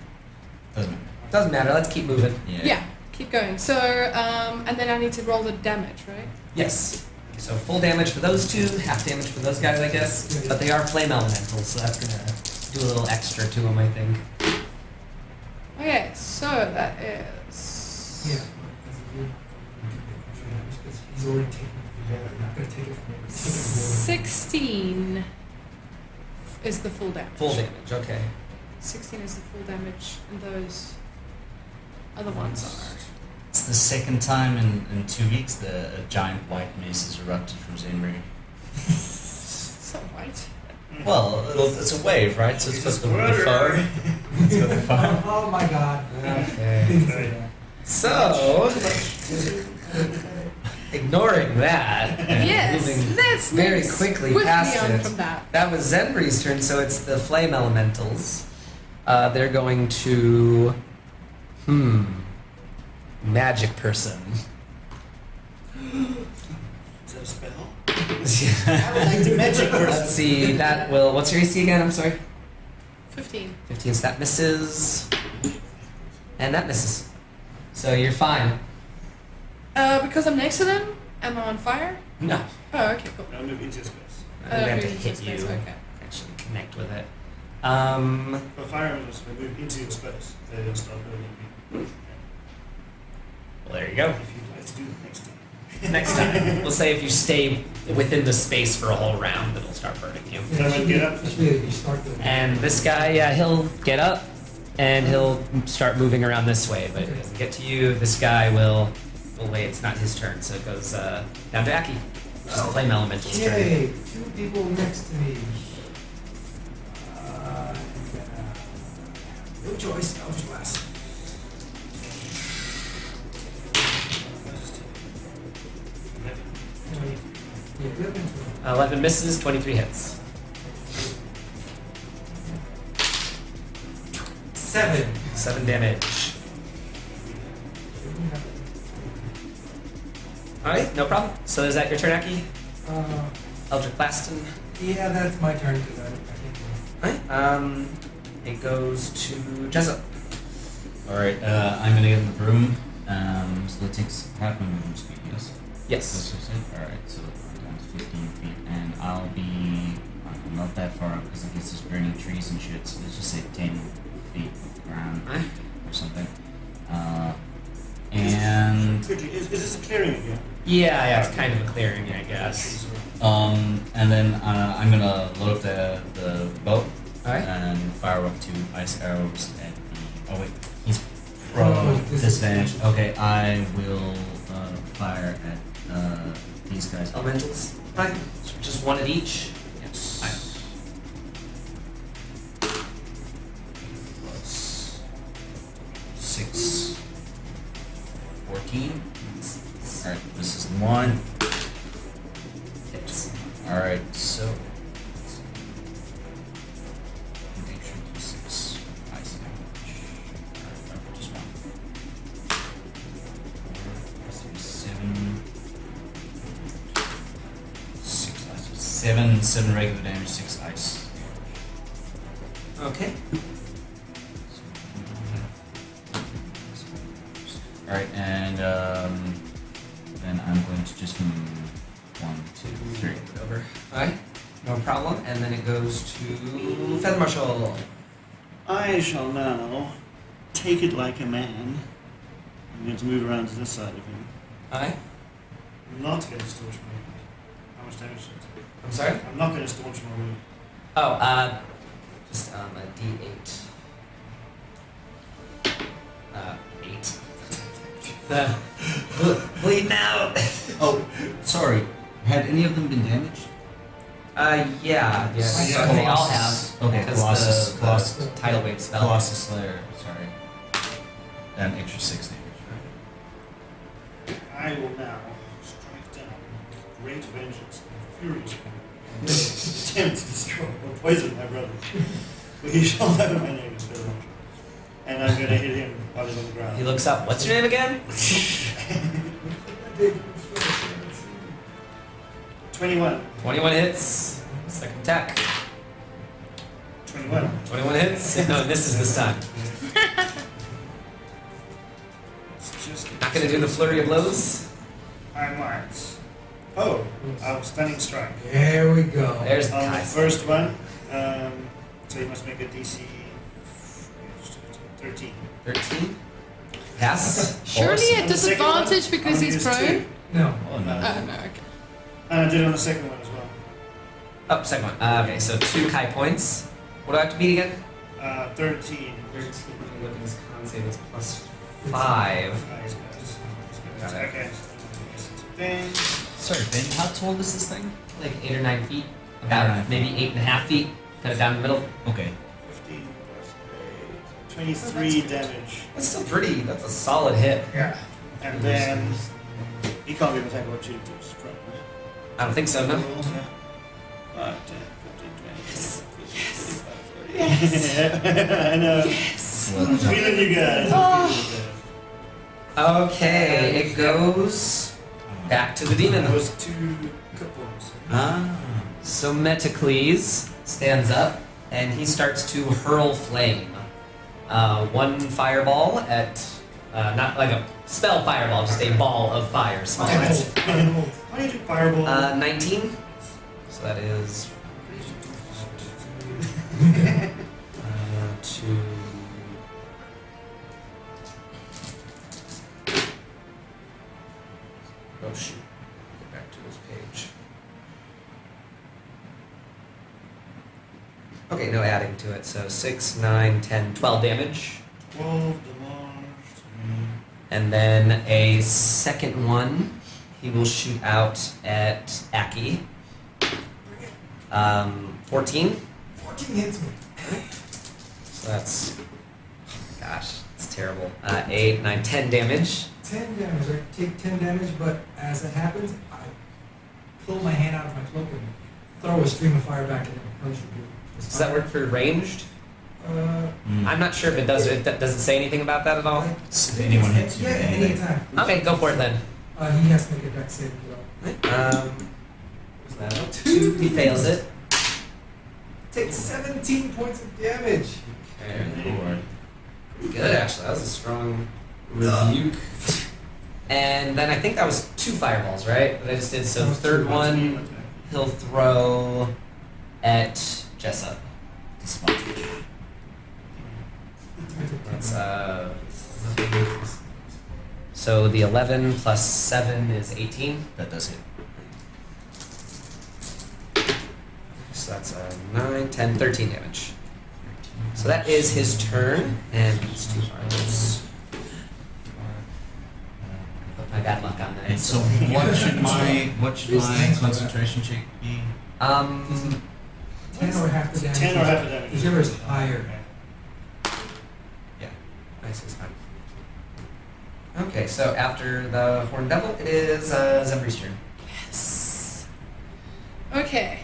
Doesn't matter. Doesn't matter. Let's keep moving. Yeah. Keep going. So, and then I need to roll the damage, right? Yes. So full damage for those two, half damage for those guys, I guess. But they are flame elementals, so that's gonna do a little extra to them, I think. Okay, so that is. Yeah, but as a good because he's already taken it. You're not going to take it from him. He's taking 16 is the full damage. Full damage. Okay. 16 is the full damage, and those other ones are. It's the second time in 2 weeks that a giant white mist has erupted from Zenbury. So white. Well, it's a wave, right? So it's got the Water. foam. It's got the the foam. water. Oh my god. Okay. Didn't say that. So, ignoring that and Yes, moving let's very move quickly swiftly past on it. from that. That was Zenbury's turn, so it's the flame elementals. They're going to magic person. Is that a spell? I would like to magic person. Let's see. That will. What's your AC again? I'm sorry. 15. 15. So that misses, and that misses. So you're fine. Because I'm next to them, am I on fire? No. Oh, okay, cool. I'll move into space. I think we have to moving hit to you. space, okay. Actually connect with it. But fire elements will move into your space. They don't start burning you. Well, there you go. If you'd like to do that next time. Next time, we'll say if you stay within the space for a whole round, it'll start burning you. Can I get up? Especially if you start the. And this guy, yeah, he'll get up and he'll start moving around this way, but it doesn't get to you. This guy will. Well, wait, it's not his turn, so it goes down to Aki, which is the flame elemental's turn. Yay! 2 people next to me. No choice. I'll just last. Yeah, 11 misses, 23 hits. 7. 7 damage. Alright, no problem. So is that your turn, Aki? Eldritch Blaston. Yeah, that's my turn because I think. Alright, it goes to Jessup. Alright, I'm gonna get in the broom. So that takes half my movement speed, yes? Yes. Alright, so I'm down to 15 feet, and I'll be not that far up because I guess there's burning trees and shit, so let's just say 10 feet off the ground or something. And Is this a clearing again? Yeah, it's kind of a clearing, I guess. and then I'm gonna load the bow Alright. and fire up 2 ice arrows at the. Oh wait, he's pro Oh, disadvantage. Okay, I will fire at these guys. Elementals. Fine. So just one at each. Yes. Fine. Plus 6, 14. Alright, this is 1. Hits. Alright, so. Make sure to 6 ice damage. Alright, just 1. 7 regular damage, 6 ice. Okay. Alright, and then I'm going to just move 1, 2, 3. Over. Alright. No problem. And then it goes to Feather Marshal. I shall now take it like a man. I'm going to move around to this side of him. Alright. I'm not going to staunch my wound. How much damage is it? I'm sorry? I'm not going to staunch my wound. Oh, just a D8. 8. Bleeding out. Oh, sorry. Had any of them been damaged? Yeah. Yes. So they all have. Okay, Because Colossus. the tidal wave spell. Colossus Slayer, sorry. An extra 6 damage. I will now strike down with great vengeance and furious pain. Attempt to destroy or poison my brother. But he shall know my name is Phil. And I'm going to hit him while he's on the ground. He looks up. What's your name again? 21. 21 hits. Second attack. 21. 21 hits. No, misses this time. It's just Not gonna do the flurry of blows. I might. Oh, stunning strike. There we go. There's the On the Kai. first one, so you must make a DC 13. 13. Pass. Surely Force. at On the second one, disadvantage because I'm he's gonna use prone? two. No. Oh no. Oh, no, okay. And I did it on the second one as well. Oh, second one. Okay, so 2 Kai points. What do I have to beat again? 13. 13. Look at his con save. It's plus 5. Nice, Got it. Okay. Then, Sorry, Ben, how tall is this thing? Like 8 or 9 feet. 8 or About 9 maybe 8.5 feet. Cut it down the middle. Okay. 15 plus 8. 23 damage. That's still pretty. That's a solid hit. Yeah. And then, he can't be able to take opportunity. It's probably. I don't think so, no. 5, 10, 15, 20, 25, 30. I know. Yes! Well I'm done. feeling you guys. I'm feeling you guys. Okay, it goes back to the demon. That was 2 coupons. Ah. So Metacles stands up and he starts to hurl flame. 1 fireball at, not like a spell fireball, just a ball of fire. Small. Why do you do fireball? 19. So that is 2. Oh shoot. Get back to this page. Okay, no adding to it. So 6, 9, 10, 12 damage. 12 damage. And then a second one, he will shoot out at Aki. 14. 14 hits me. So that's, gosh, it's terrible. 8, 9, 10 damage. 10 damage. I take 10 damage, but as it happens, I pull my hand out of my cloak and throw a stream of fire back at him. Punch him. Does that work for ranged? Mm. I'm not sure if it does. Does it say anything about that at all? If anyone hits you, Yeah, anyway. any attack. Okay, go for it then. He has to make a dex save to get up. What's that? 2. He fails it. Take 17 points of damage. Okay. Lord. Good, actually. That was a strong rebuke. And then I think that was 2 fireballs, right? That I just did. So That was third two. one, he'll throw at Jessup. Disadvantage. That's so the 11 plus 7 is 18. That does hit. So that's 9, 10, 13 damage. So that is his turn, and these 2 fireballs. Put my bad luck on that. And so what should my concentration check be? 10 or half the damage. 10 or half the damage. Whichever is higher. Yeah, nice, it's fine. Okay, so after the Horned Devil, it is Zembri's turn. Yes. Okay.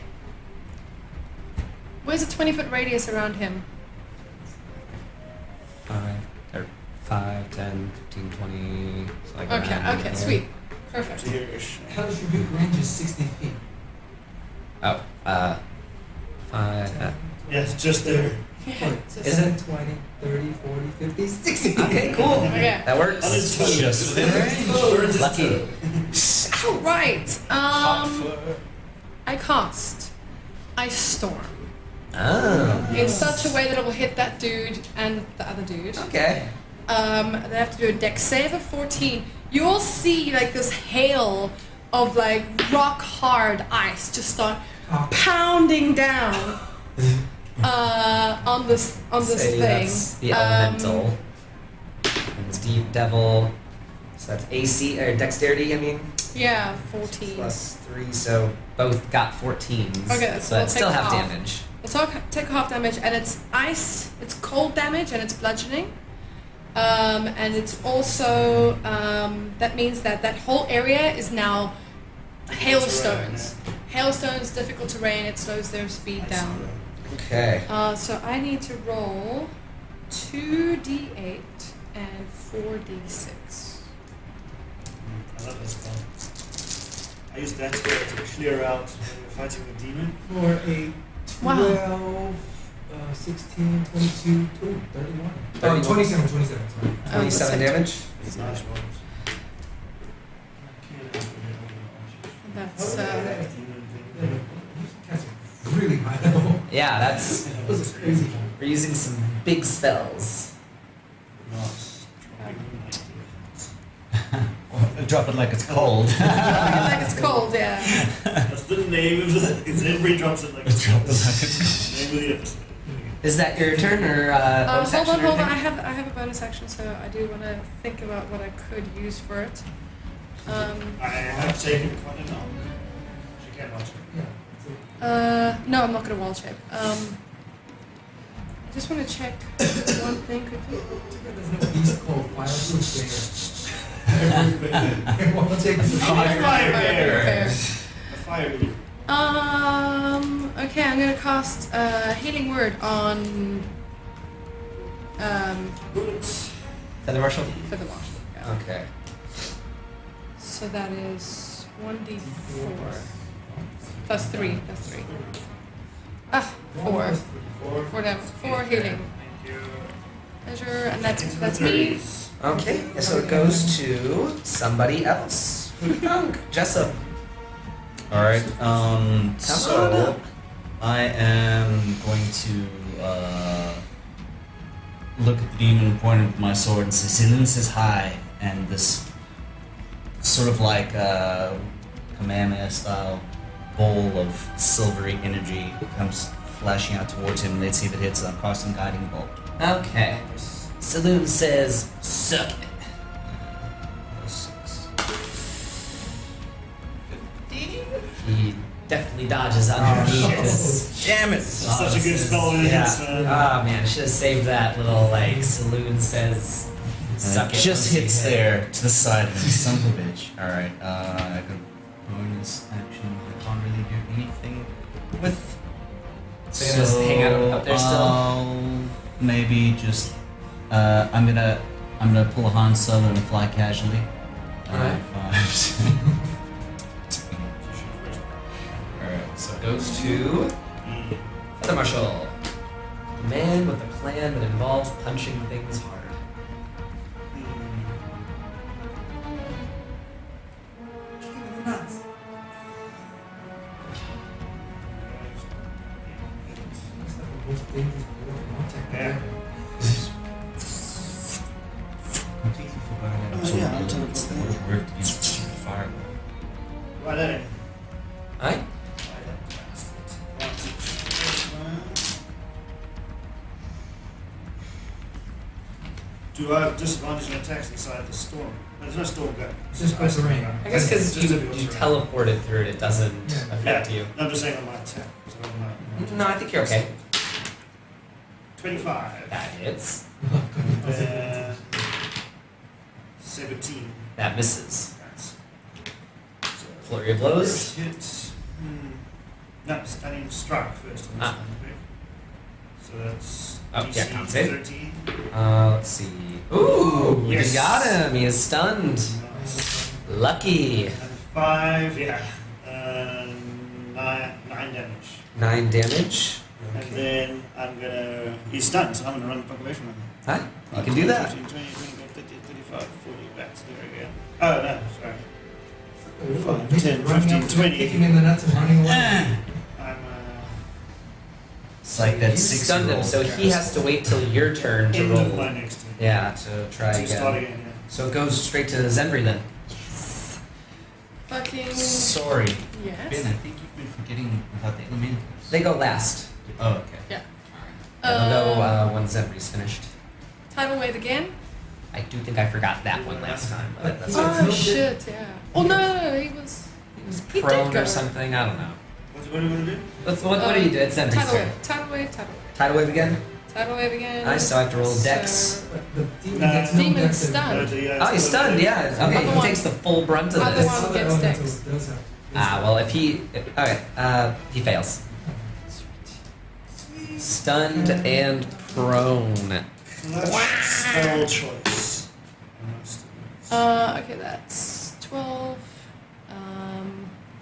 Where's a 20-foot radius around him? 5, 10, 15, 20. So like Okay, around okay, there. sweet. To Perfect. here-ish. Hellish Rebuke range is 60 feet. Oh, 5. Yes, just there. Is it? 20, 30, 40, 50, 60. Okay, cool. Okay. That works. On his toes. Just Lucky. Right. Hot Fleur. I cast Ice Storm Oh. in such a way that it will hit that dude and the other dude. Okay. They have to do a dex save of 14. You all see like this hail of like rock hard ice just start pounding down on this Say thing. that's the elemental. And it's devil. So that's AC or dexterity. I mean, Yeah, 14. plus 3. So both got 14s. Okay, so we'll but still take have half. damage. We'll take half damage, and it's ice. It's cold damage, and it's bludgeoning. And it's also that means that whole area is now hailstones. Hailstones, difficult terrain. It slows their speed down. Okay. So I need to roll 2d8 and 4d6. I love this spell. I used that spell to clear out when we were fighting the demon. For a Wow. 12, 16, 22, 31. 31. 27, 27. Sorry. 27 damage. It's nice ones. That's Yeah, but you cast it really high level. Yeah, that's. That was crazy. We're using some big spells. Nice. Drop it like it's cold. like it's cold, yeah. That's the name of the. Everybody drops it like it's Drop it like it's name of the episode. Is that your turn or bonus Hold action on, or hold on. I anything? have a bonus action, so I do want to think about what I could use for it. I have taken quite a knock. She can't watch it. Yeah. That's it. No, I'm not gonna wall check. I just want to check one thing quickly. There's no beast called Fireproof Bear. We'll take the Fire bear. bear. A fire bear. Okay, I'm gonna cast Healing Word on Bullets. Feather Marshal? for the marshal. Yeah. Okay. So that is 1d4 plus 3. Plus 3. Ah, 4. 4 damage. 4 healing. Thank you. Measure, and that's me. Okay, so it goes to somebody else. Who do you think? Jessup. Alright, on so up. I am going to look at the demon and point at my sword and say, "Silence is high," and this sort of like Kamehameha style bowl of silvery energy comes flashing out towards him. Let's see if it hits. I'm casting Guiding Bolt. Okay. Saloon says, suck it. He definitely dodges underneath shit. this. Damn it! Such a good spell when it Yeah. hits. Ah man, should have saved that little like Saloon says, suck it. Just once you hits hit. there to the side of him. Son of a bitch. Alright, I could bonus action. I can't really do anything with. So you're gonna just hang out up there still? Maybe just. I'm gonna pull a Han Solo and fly casually. Alright. 5. Alright, so it goes to Feather Marshal. The man with a plan that involves punching things hard. Nuts. That's like the most dangerous war in contact. Yeah. Completely forgot I Oh, yeah, I'll tell you it's about the that. word against fire. Right then. Alright? Do I have disadvantage on attacks inside the storm? There's no storm going. Just goes around. I guess because Just you if it goes around. teleported through it, it doesn't Yeah. affect you. No, I'm just saying on my attack. So on my, No, I think you're okay. 25. That hits. Then 17. That misses. That's Flurry of blows. first hit. No, stunning strike first on this Ah. one. Okay. So that's Oh, yeah, DC con save. 13. Let's see. Ooh, Yes. you got him. He is stunned. Nice. Lucky. And 5, yeah. 9 9 damage. 9 damage. And then I'm gonna. He's stunned, so I'm gonna run the fuck away from him. Huh? You can do that. 15, 20, 25, 30, 35, 40, back to there again. Oh no, sorry. 5, 10, 15, 20. Kicking in the nuts and running away. I'm It's like that You stunned him, 6-year-old. so he has to wait till your turn to end roll. of my next turn. Yeah, to try To start again. again, yeah. So it goes straight to Zembri then. Yes. Fucking. Sorry, Ben, Yes. I think you've been forgetting about the elementals. They go last. Oh, okay. Yeah. They'll go when Zembri's finished. Tidal wave again. I do think I forgot that one last time. But that's Oh, Oh no, shit! Yeah. Oh no, he was. He was He did prone go. or something. I don't know. What do you want to do? What do you do? It's Zembri's Tidal turn. wave. Tidal wave. Tidal wave. Tidal wave again. Tidal wave again. Nice. So I have to roll So- Dex. But the demon Nah. gets no Demon dex stunned. Oh, he's stunned. Yeah. Okay. Other He one. takes the full brunt of Other this. one. gets dex. Does have. Ah, well, if he. Okay. He fails. Stunned and prone. Clutch spell choice. Okay, that's 12,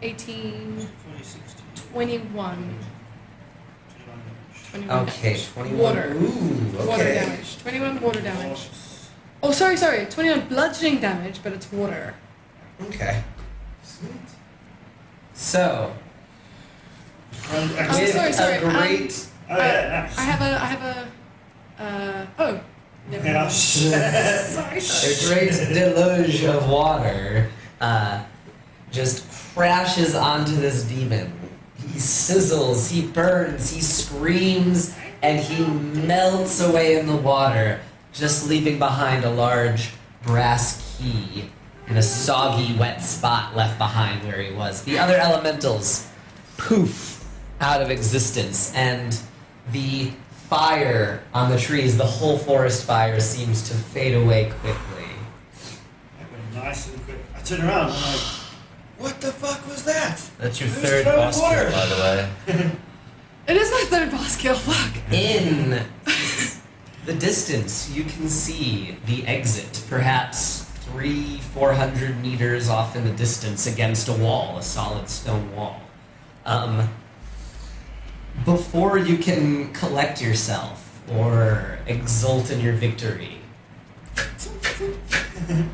18, 46, 21. 21 21 Okay. damage. 21. Water. Ooh. Okay. Water damage. 21 water damage. Oh, sorry. 21 bludgeoning damage, but it's water. Okay. Sweet. So. Oh, with sorry, a great. Oh yeah, nice. I have a. Oh. Never Yeah, mind. shit. Sorry. A great deluge of water just crashes onto this demon. He sizzles, he burns, he screams, and he melts away in the water, just leaving behind a large brass key in a soggy, wet spot left behind where he was. The other elementals poof out of existence, and the fire on the trees, the whole forest fire, seems to fade away quickly. That went nice and quick. I turn around and I'm like, what the fuck was that? That's your Who's third throwing boss kill, water? by the way. It is my third boss kill. Fuck. In the distance, you can see the exit, perhaps 300-400 meters off in the distance against a wall, a solid stone wall. Before you can collect yourself or exult in your victory,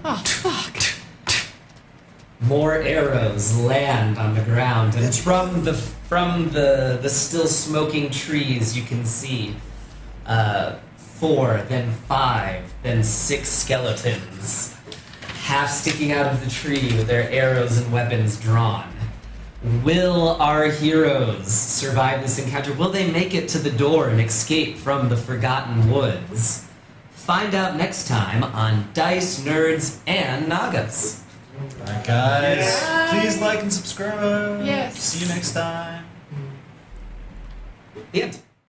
Oh fuck. more arrows land on the ground, and from the still smoking trees, you can see 4, then 5, then 6 skeletons, half sticking out of the tree with their arrows and weapons drawn. Will our heroes survive this encounter? Will they make it to the door and escape from the Forgotten Woods? Find out next time on Dice, Nerds, and Nagas. Alright, guys. Yeah. Please like and subscribe. Yes. See you next time. The end.